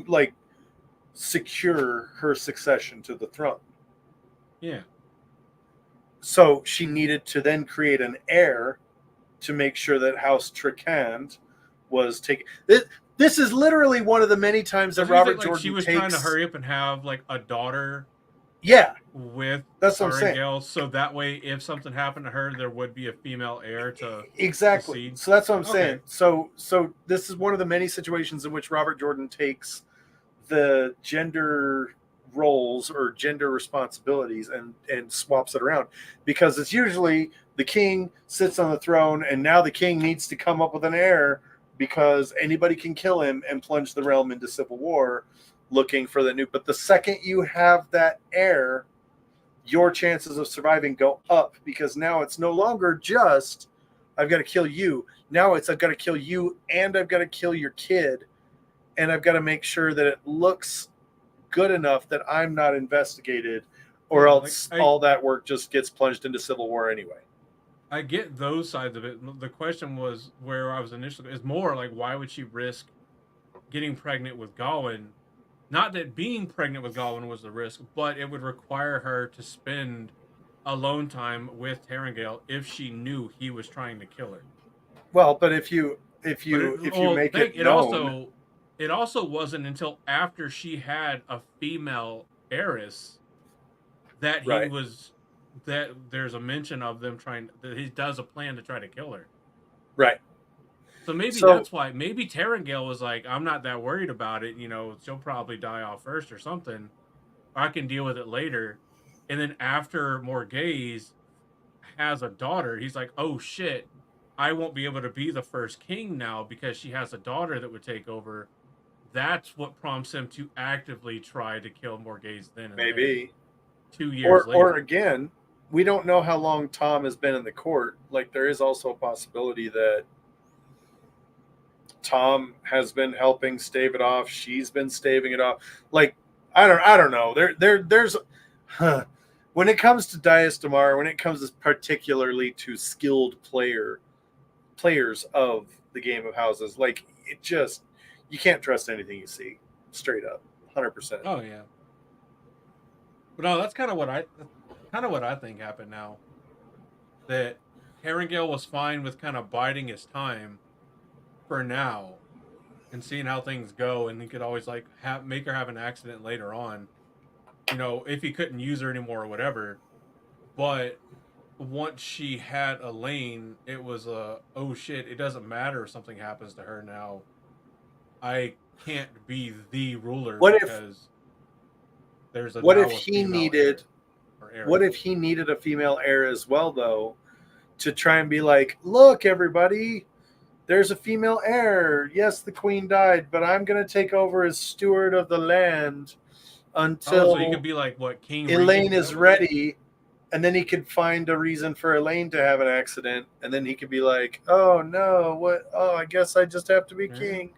like secure her succession to the throne. Yeah. So she needed to then create an heir to make sure that House Tricand was taken. This is literally one of the many times that Robert Jordan she was takes. trying to hurry up and have like a daughter. Yeah, with that's what I'm saying. Tarangale, so that way, if something happened to her, there would be a female heir to exactly. Succeed. So that's what I'm saying. So this is one of the many situations in which Robert Jordan takes the gender roles or gender responsibilities and swaps it around, because it's usually the king sits on the throne and now the king needs to come up with an heir because anybody can kill him and plunge the realm into civil war looking for the new. But the second you have that heir, your chances of surviving go up, because now it's no longer just I've got to kill you. Now it's I've got to kill you and I've got to kill your kid, and I've got to make sure that it looks good enough that I'm not investigated, or else all that work just gets plunged into civil war anyway. I get those sides of it. The question was where I was initially is more like, why would she risk getting pregnant with Gawain? Not that being pregnant with Gawain was the risk, but it would require her to spend alone time with Tarangale if she knew he was trying to kill her. Well, but if you make it known, it also wasn't until after she had a female heiress that he was that there's a mention of them trying that he does a plan to try to kill her. Right. So maybe that's why. Maybe Tarangale was like, I'm not that worried about it. You know, she'll probably die off first or something. I can deal with it later. And then after Morgase has a daughter, he's like, oh shit, I won't be able to be the first king now because she has a daughter that would take over. That's what prompts him to actively try to kill Morgase then and maybe there. 2 years later. Or again, we don't know how long Tom has been in the court. Like, there is also a possibility that Tom has been helping stave it off. She's been staving it off. Like, I don't know. There's when it comes to Dias Damar, when it comes particularly to skilled players of the game of houses, like, it just, you can't trust anything you see, straight up, 100%. Oh yeah. But no, that's kind of what I think happened now. That Tarangale was fine with kind of biding his time for now and seeing how things go, and he could always like make her have an accident later on. You know, if he couldn't use her anymore or whatever. But once she had Elaine, it was oh shit, it doesn't matter if something happens to her now. I can't be the ruler What if- because there's a What now if a he female needed? heir or heiress. What if he needed a female heir as well, though, to try and be like, look, everybody, there's a female heir. Yes, the queen died, but I'm going to take over as steward of the land until so you could be like what King Elaine Regent? is ready. And then he could find a reason for Elaine to have an accident. And then he could be like, oh, no, what? Oh, I guess I just have to be king.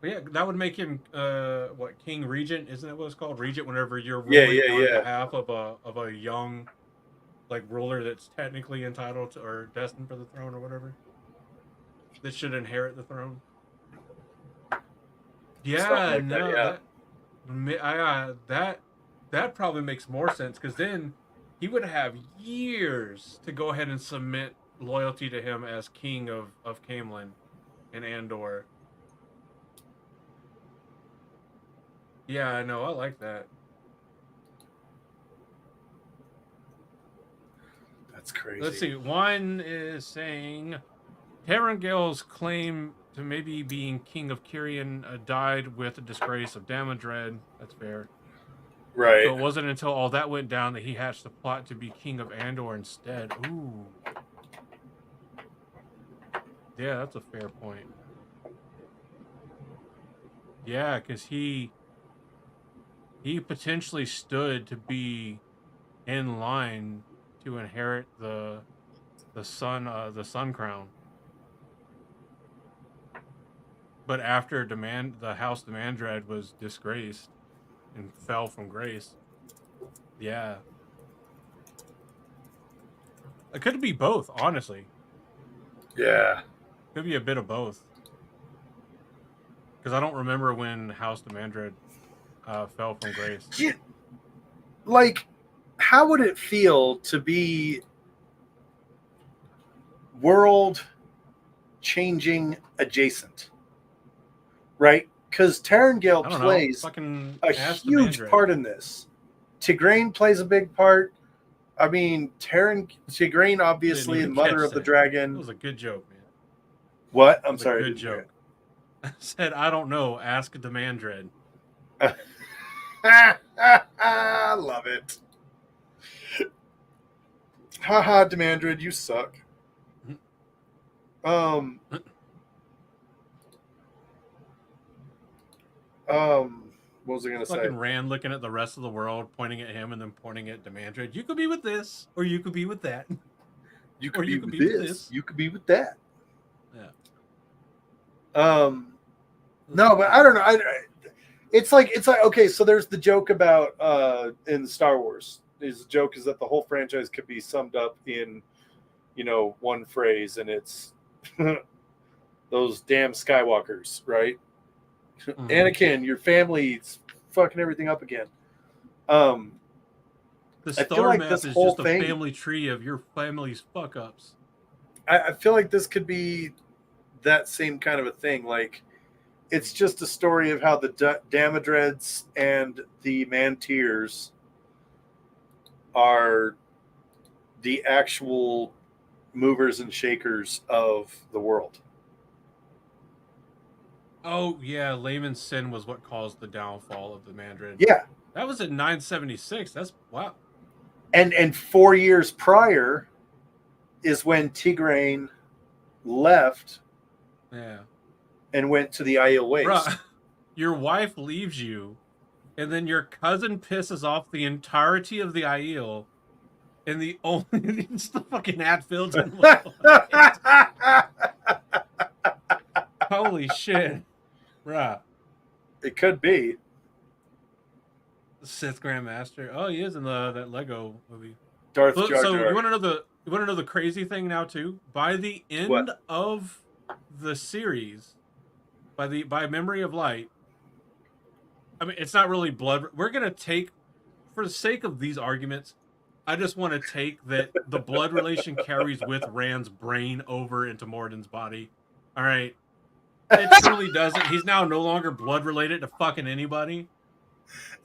But yeah, that would make him what, King Regent? Isn't that what it's called? Regent whenever you're ruling on behalf of a young like ruler that's technically entitled to or destined for the throne or whatever. That should inherit the throne. Yeah, Like no, that, that probably makes more sense because then he would have years to go ahead and submit loyalty to him as king of Camelin and Andor. Yeah, I know. I like that. That's crazy. Let's see. One is saying Terengale's claim to maybe being king of Kyrian died with the disgrace of Damodred. That's fair. Right. So it wasn't until all that went down that he hatched the plot to be king of Andor instead. Ooh. Yeah, that's a fair point. Yeah, because he potentially stood to be in line to inherit the sun crown. But after the House Demandred was disgraced and fell from grace, yeah, it could be both. Honestly, Yeah. could be a bit of both. Because I don't remember when House Demandred fell from grace. Yeah. Like, how would it feel to be world changing adjacent? Right? Because Terengale plays a huge part in this. Tigraine plays a big part. I mean, Tigraine, obviously, the mother of the dragon. It was a good joke, man. What? I'm sorry. Good joke. I said, I don't know. Ask Demandred. I love it. Haha, Demandred, you suck. What was I gonna say? Fucking Rand looking at the rest of the world, pointing at him, and then pointing at Demandred. You could be with this, or you could be with that. You could be with this. You could be with that. Yeah. No, but I don't know. It's like okay. So there's the joke about in Star Wars. The joke is that the whole franchise could be summed up in, one phrase, and it's those damn Skywalkers, right? Mm-hmm. Anakin, your family's fucking everything up again. The star map is just a family tree of your family's fuck ups. I feel like this could be that same kind of a thing. Like, it's just a story of how the Damodreds and the Mantiers are the actual movers and shakers of the world. Oh, yeah, Layman's sin was what caused the downfall of the Mandrid. Yeah. That was in 976. That's, wow. And 4 years prior is when Tigraine left. Yeah. And went to the Aiel Waste. Bruh, your wife leaves you, and then your cousin pisses off the entirety of the Aiel, and the only it's the fucking Hatfields in Holy shit. Bruh. It could be. The Sith Grandmaster. Oh, he is in that Lego movie. Darth Jar Jar. So you want to know the crazy thing now too? By the end of the series, by Memory of Light, I mean, it's not really blood. We're going to take, for the sake of these arguments, I just want to take that the blood relation carries with Rand's brain over into Morden's body. All right. It truly doesn't. He's now no longer blood related to fucking anybody.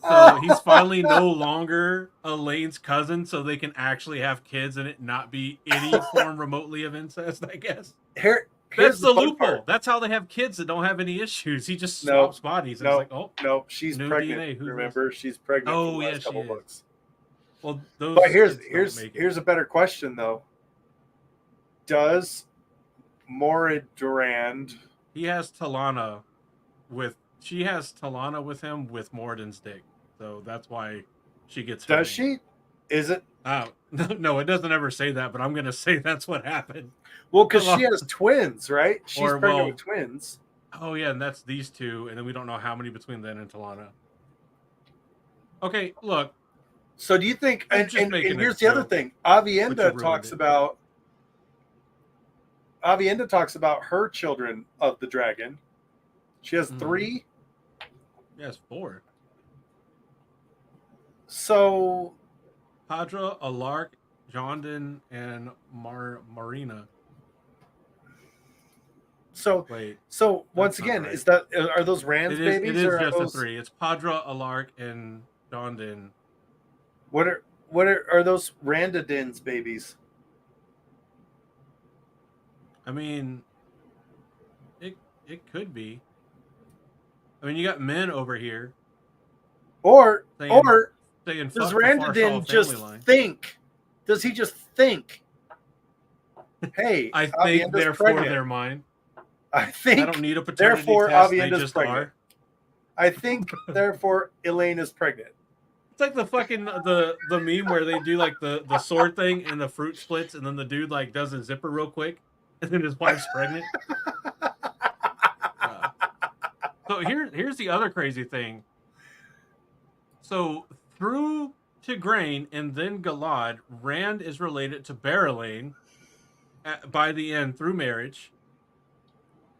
So he's finally no longer Elaine's cousin, so they can actually have kids and it not be any form remotely of incest, I guess. Here's That's the fun loophole. part. That's how they have kids that don't have any issues. He just No, swaps bodies and it's like, oh, no, she's new pregnant. DNA. Who's Remember, she's pregnant Oh, for the yeah, last she couple is. books. well, those But here's kids don't make it. here's a better question though. Does Mora Durand? He has Talana she has Talana with him with Morden's dick. So that's why she gets her Does name. she? Is it? Oh, no, it doesn't ever say that, but I'm going to say that's what happened. Well, because she has twins, right? She's Or, pregnant well- with twins. Oh, yeah, and that's these two, and then we don't know how many between then and Talana. Okay, look. So do you think? I'm And, just and, making and a here's the other joke, thing. but you Avienda ruined talks it. about. Avienda talks about her children of the dragon. She has Mhm. 3. Yes, 4. So Padra, Alark, Jondin, and Marina. Wait, so once that's not again, right. is that are those Rand's it is babies or are just those, the 3. It's Padra, Alark, and Jondin. what are those Randadin's babies? I mean, it could be. I mean, you got men over here Or saying does fuck the Farshall Randadin just family line. think? Does he just think? Hey, I think Avienda's therefore pregnant. they're mine. I think I don't need a paternity therefore test. They Avienda's just pregnant. are. I think therefore Elaine is pregnant. It's like the fucking the meme where they do like the sword thing and the fruit splits, and then the dude like does a zipper real quick, and then his wife's pregnant. So here's the other crazy thing. So through Tigraine and then Galad, Rand is related to Barrelane by the end through marriage.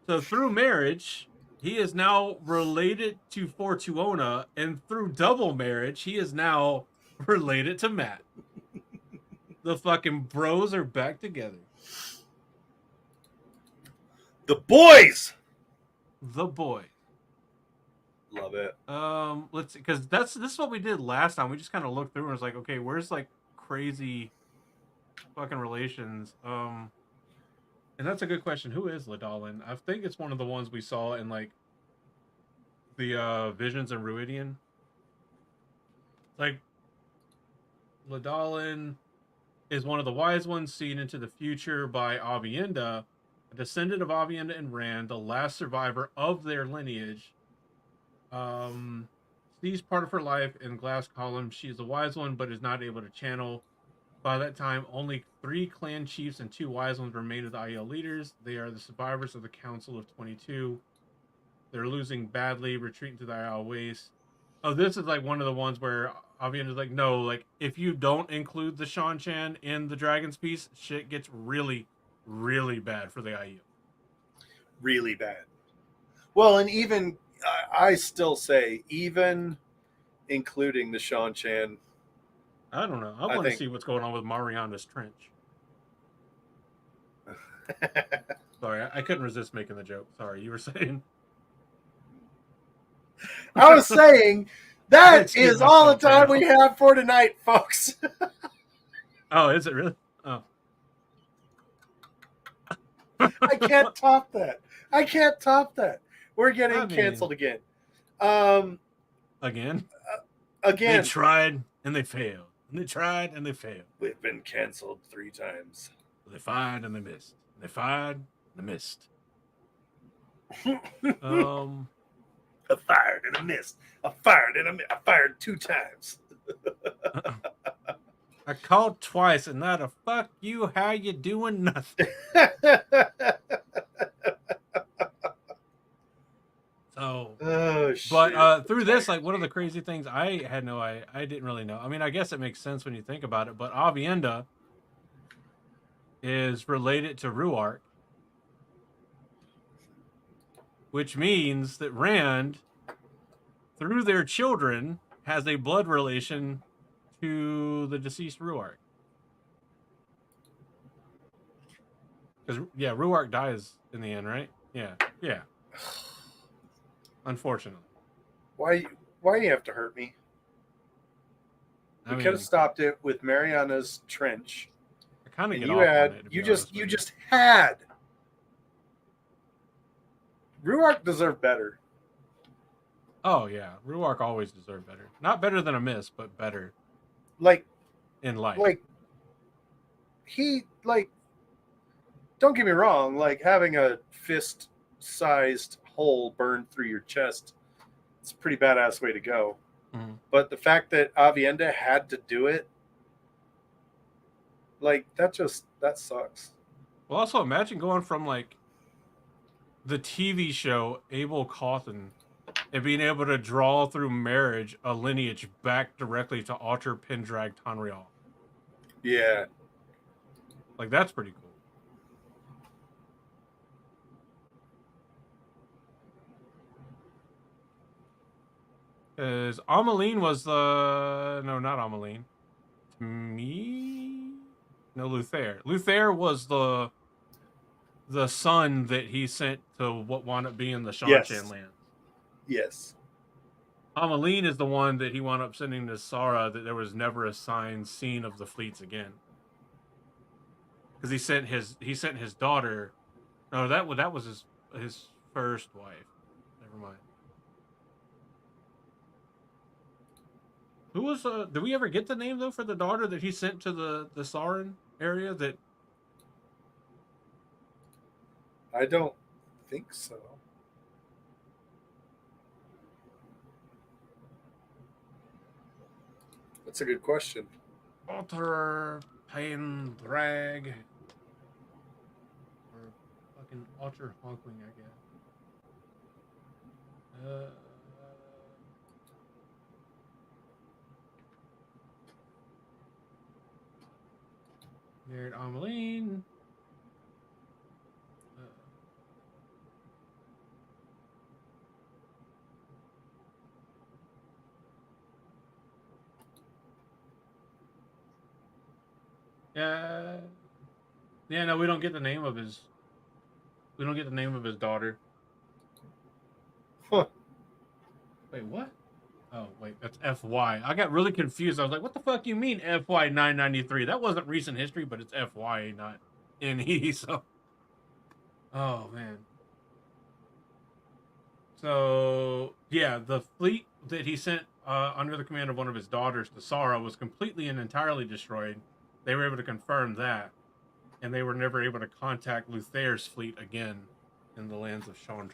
So through marriage, he is now related to Fortuona, and through double marriage, he is now related to Matt. The fucking bros are back together. The boys. The boy. Love it. Let's see, because this is what we did last time. We just kind of looked through and was like, okay, where's like crazy fucking relations? And that's a good question. Who is Ladolin? I think it's one of the ones we saw in like the Visions and Ruidian. Like Ladolin is one of the wise ones seen into the future by Avienda, a descendant of Avienda and Rand, the last survivor of their lineage. Sees part of her life in glass columns. She is a wise one, but is not able to channel. By that time, only 3 clan chiefs and 2 wise ones remain of the IL leaders. They are the survivors of the Council of 22. They're losing badly, retreating to the IL waste. Oh, this is like one of the ones where Avian is like, no, like if you don't include the Shan Chan in the Dragon's piece, shit gets really, really bad for the IU. Really bad. Well, and even I still say, even including the Shan Chan. I don't know. I want to see what's going on with Mariana's Trench. Sorry, I couldn't resist making the joke. Sorry, you were saying. I was saying that Let's get is all the myself time we have for tonight, folks. Oh, is it really? Oh. I can't top that. I can't top that. We're getting canceled again. Again? Again. They tried and they failed. And they tried and they failed. We've been canceled 3 times. They fired and they missed. They fired and they missed. I fired and I missed. I fired and I fired 2 times. I called twice and not a fuck you, how you doing, nothing. So, but through this, like one of the crazy things I didn't really know. I mean, I guess it makes sense when you think about it, but Avienda is related to Ruark, which means that Rand, through their children, has a blood relation to the deceased Ruark. Because, yeah, Ruark dies in the end, right? Yeah. Unfortunately. Why Why do you have to hurt me? We could have stopped it with Mariana's trench. I kind of And get you off had on it. you just had. Ruark deserved better. Oh yeah, Ruark always deserved better. Not better than a miss, but better Like in life. Don't get me wrong, like having a fist-sized hole burned through your chest, it's a pretty badass way to go. Mhm. But the fact that Avienda had to do it, like that sucks. Well, also imagine going from like the TV show Abel Cawthon and being able to draw through marriage a lineage back directly to Alter Pendrag Tonreal. Yeah. Like that's pretty cool. Because Amaline was the not Amaline. Me? No, Luthair. Luthair was the son that he sent to what wound up being the Shanchan lands. Yes. Amaline is the one that he wound up sending to Sara that there was never a scene of the fleets again. Because he sent his daughter. No, that was his first wife. Never mind. Who was did we ever get the name though for the daughter that he sent to the Saran area that I don't think so. That's a good question. Alter Pendrag or fucking Alter Honkwing, I guess. Married Amaline. Yeah. Yeah, no, we don't get the name of his daughter. Huh. Wait, what? Oh, wait, that's FY. I got really confused. I was like, what the fuck you mean FY 993? That wasn't recent history, but it's FY, not NE, so. Oh, man. So, yeah, the fleet that he sent under the command of one of his daughters to Sara was completely and entirely destroyed. They were able to confirm that. And they were never able to contact Luthair's fleet again in the lands of Shanchan.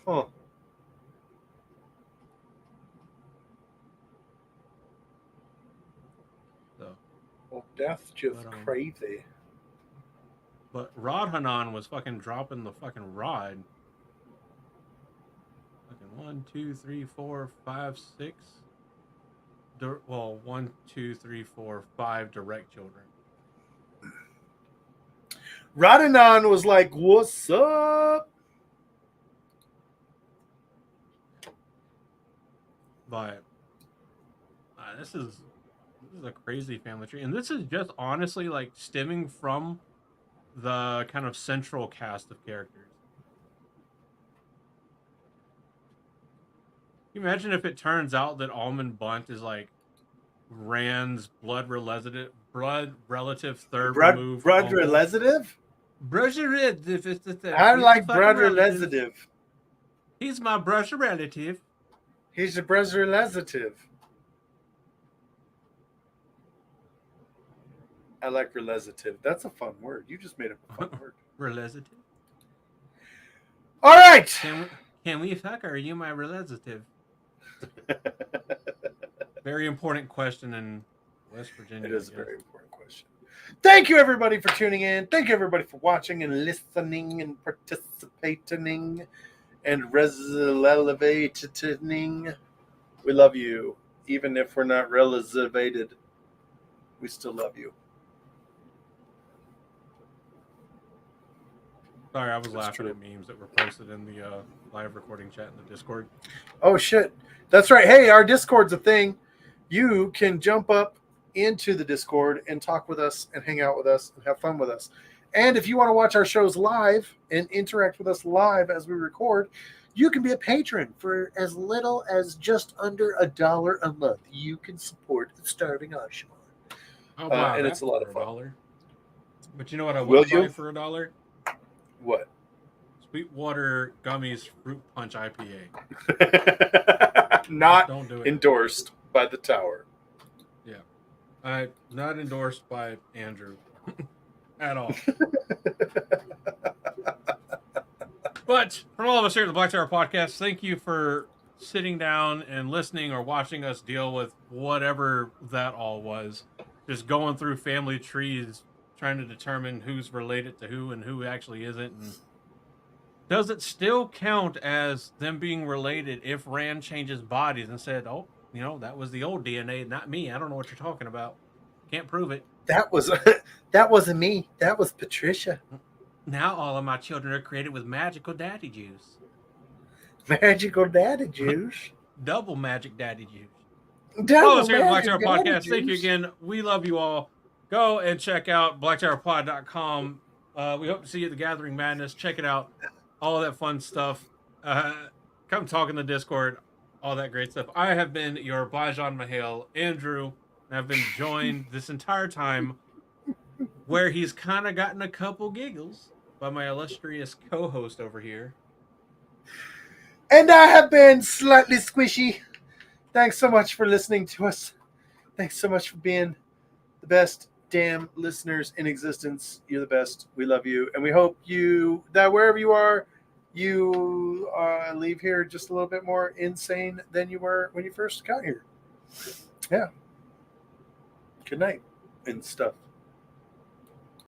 Huh. So, Well, that's just But, crazy. But Rodhanan was fucking dropping the fucking rod. Fucking 1, 2, 3, 4, 5, 6. Well, 1, 2, 3, 4, 5 direct children. Radanon was like, "What's up?" But this is a crazy family tree, and this is just honestly like stemming from the kind of central cast of characters. Can you imagine if it turns out that Almond Bunt is like Rand's blood relative third removed Blood uncle? relative? Brother, I like blood relative. He's my brother relative. He's a brother relative. I like relative. That's a fun word. You just made up a fun word. Relative. All right. Can we fuck, or are you my relative? Very important question in West Virginia. It is a very important question. Thank you, everybody, for tuning in. Thank you, everybody, for watching and listening and participating and relevating. We love you. Even if we're not relevated, we still love you. Sorry, I was laughing at memes that were posted in the live recording chat in the Discord. Oh, shit. That's right. Hey, our Discord's a thing. You can jump up into the Discord and talk with us and hang out with us and have fun with us. And if you want to watch our shows live and interact with us live as we record, You can be a patron for as little as just under $1 a month. You can support the starving Oshawa. I'll buy And that it's a lot for of fun. $1. But you know what I Will would buy you? for $1? What? Sweetwater Gummies Fruit Punch IPA. Not Don't do it. endorsed by the tower. Not endorsed by Andrew at all. But from all of us here at the Black Tower Podcast, thank you for sitting down and listening or watching us deal with whatever that all was. Just going through family trees, trying to determine who's related to who and who actually isn't. And does it still count as them being related if Rand changes bodies and said, oh, that was the old DNA, not me. I don't know what you're talking about. Can't prove it. That wasn't me. That was Patricia. Now all of my children are created with magical daddy juice. Magical daddy juice. Double magic daddy juice. Double All of us here at the Black magic Tower daddy Podcast. Thank you juice. again. We love you all. Go and check out blacktowerpod.com. We hope to see you at the Gathering Madness. Check it out. All that fun stuff. Come talk in the Discord. All that great stuff. I have been your Bajan Mahale, Andrew, and I've been joined this entire time where he's kind of gotten a couple giggles by my illustrious co-host over here. And I have been slightly squishy. Thanks so much for listening to us. Thanks so much for being the best damn listeners in existence. You're the best. We love you. And we hope that wherever you are, you leave here just a little bit more insane than you were when you first got here. Yeah. Good night and stuff.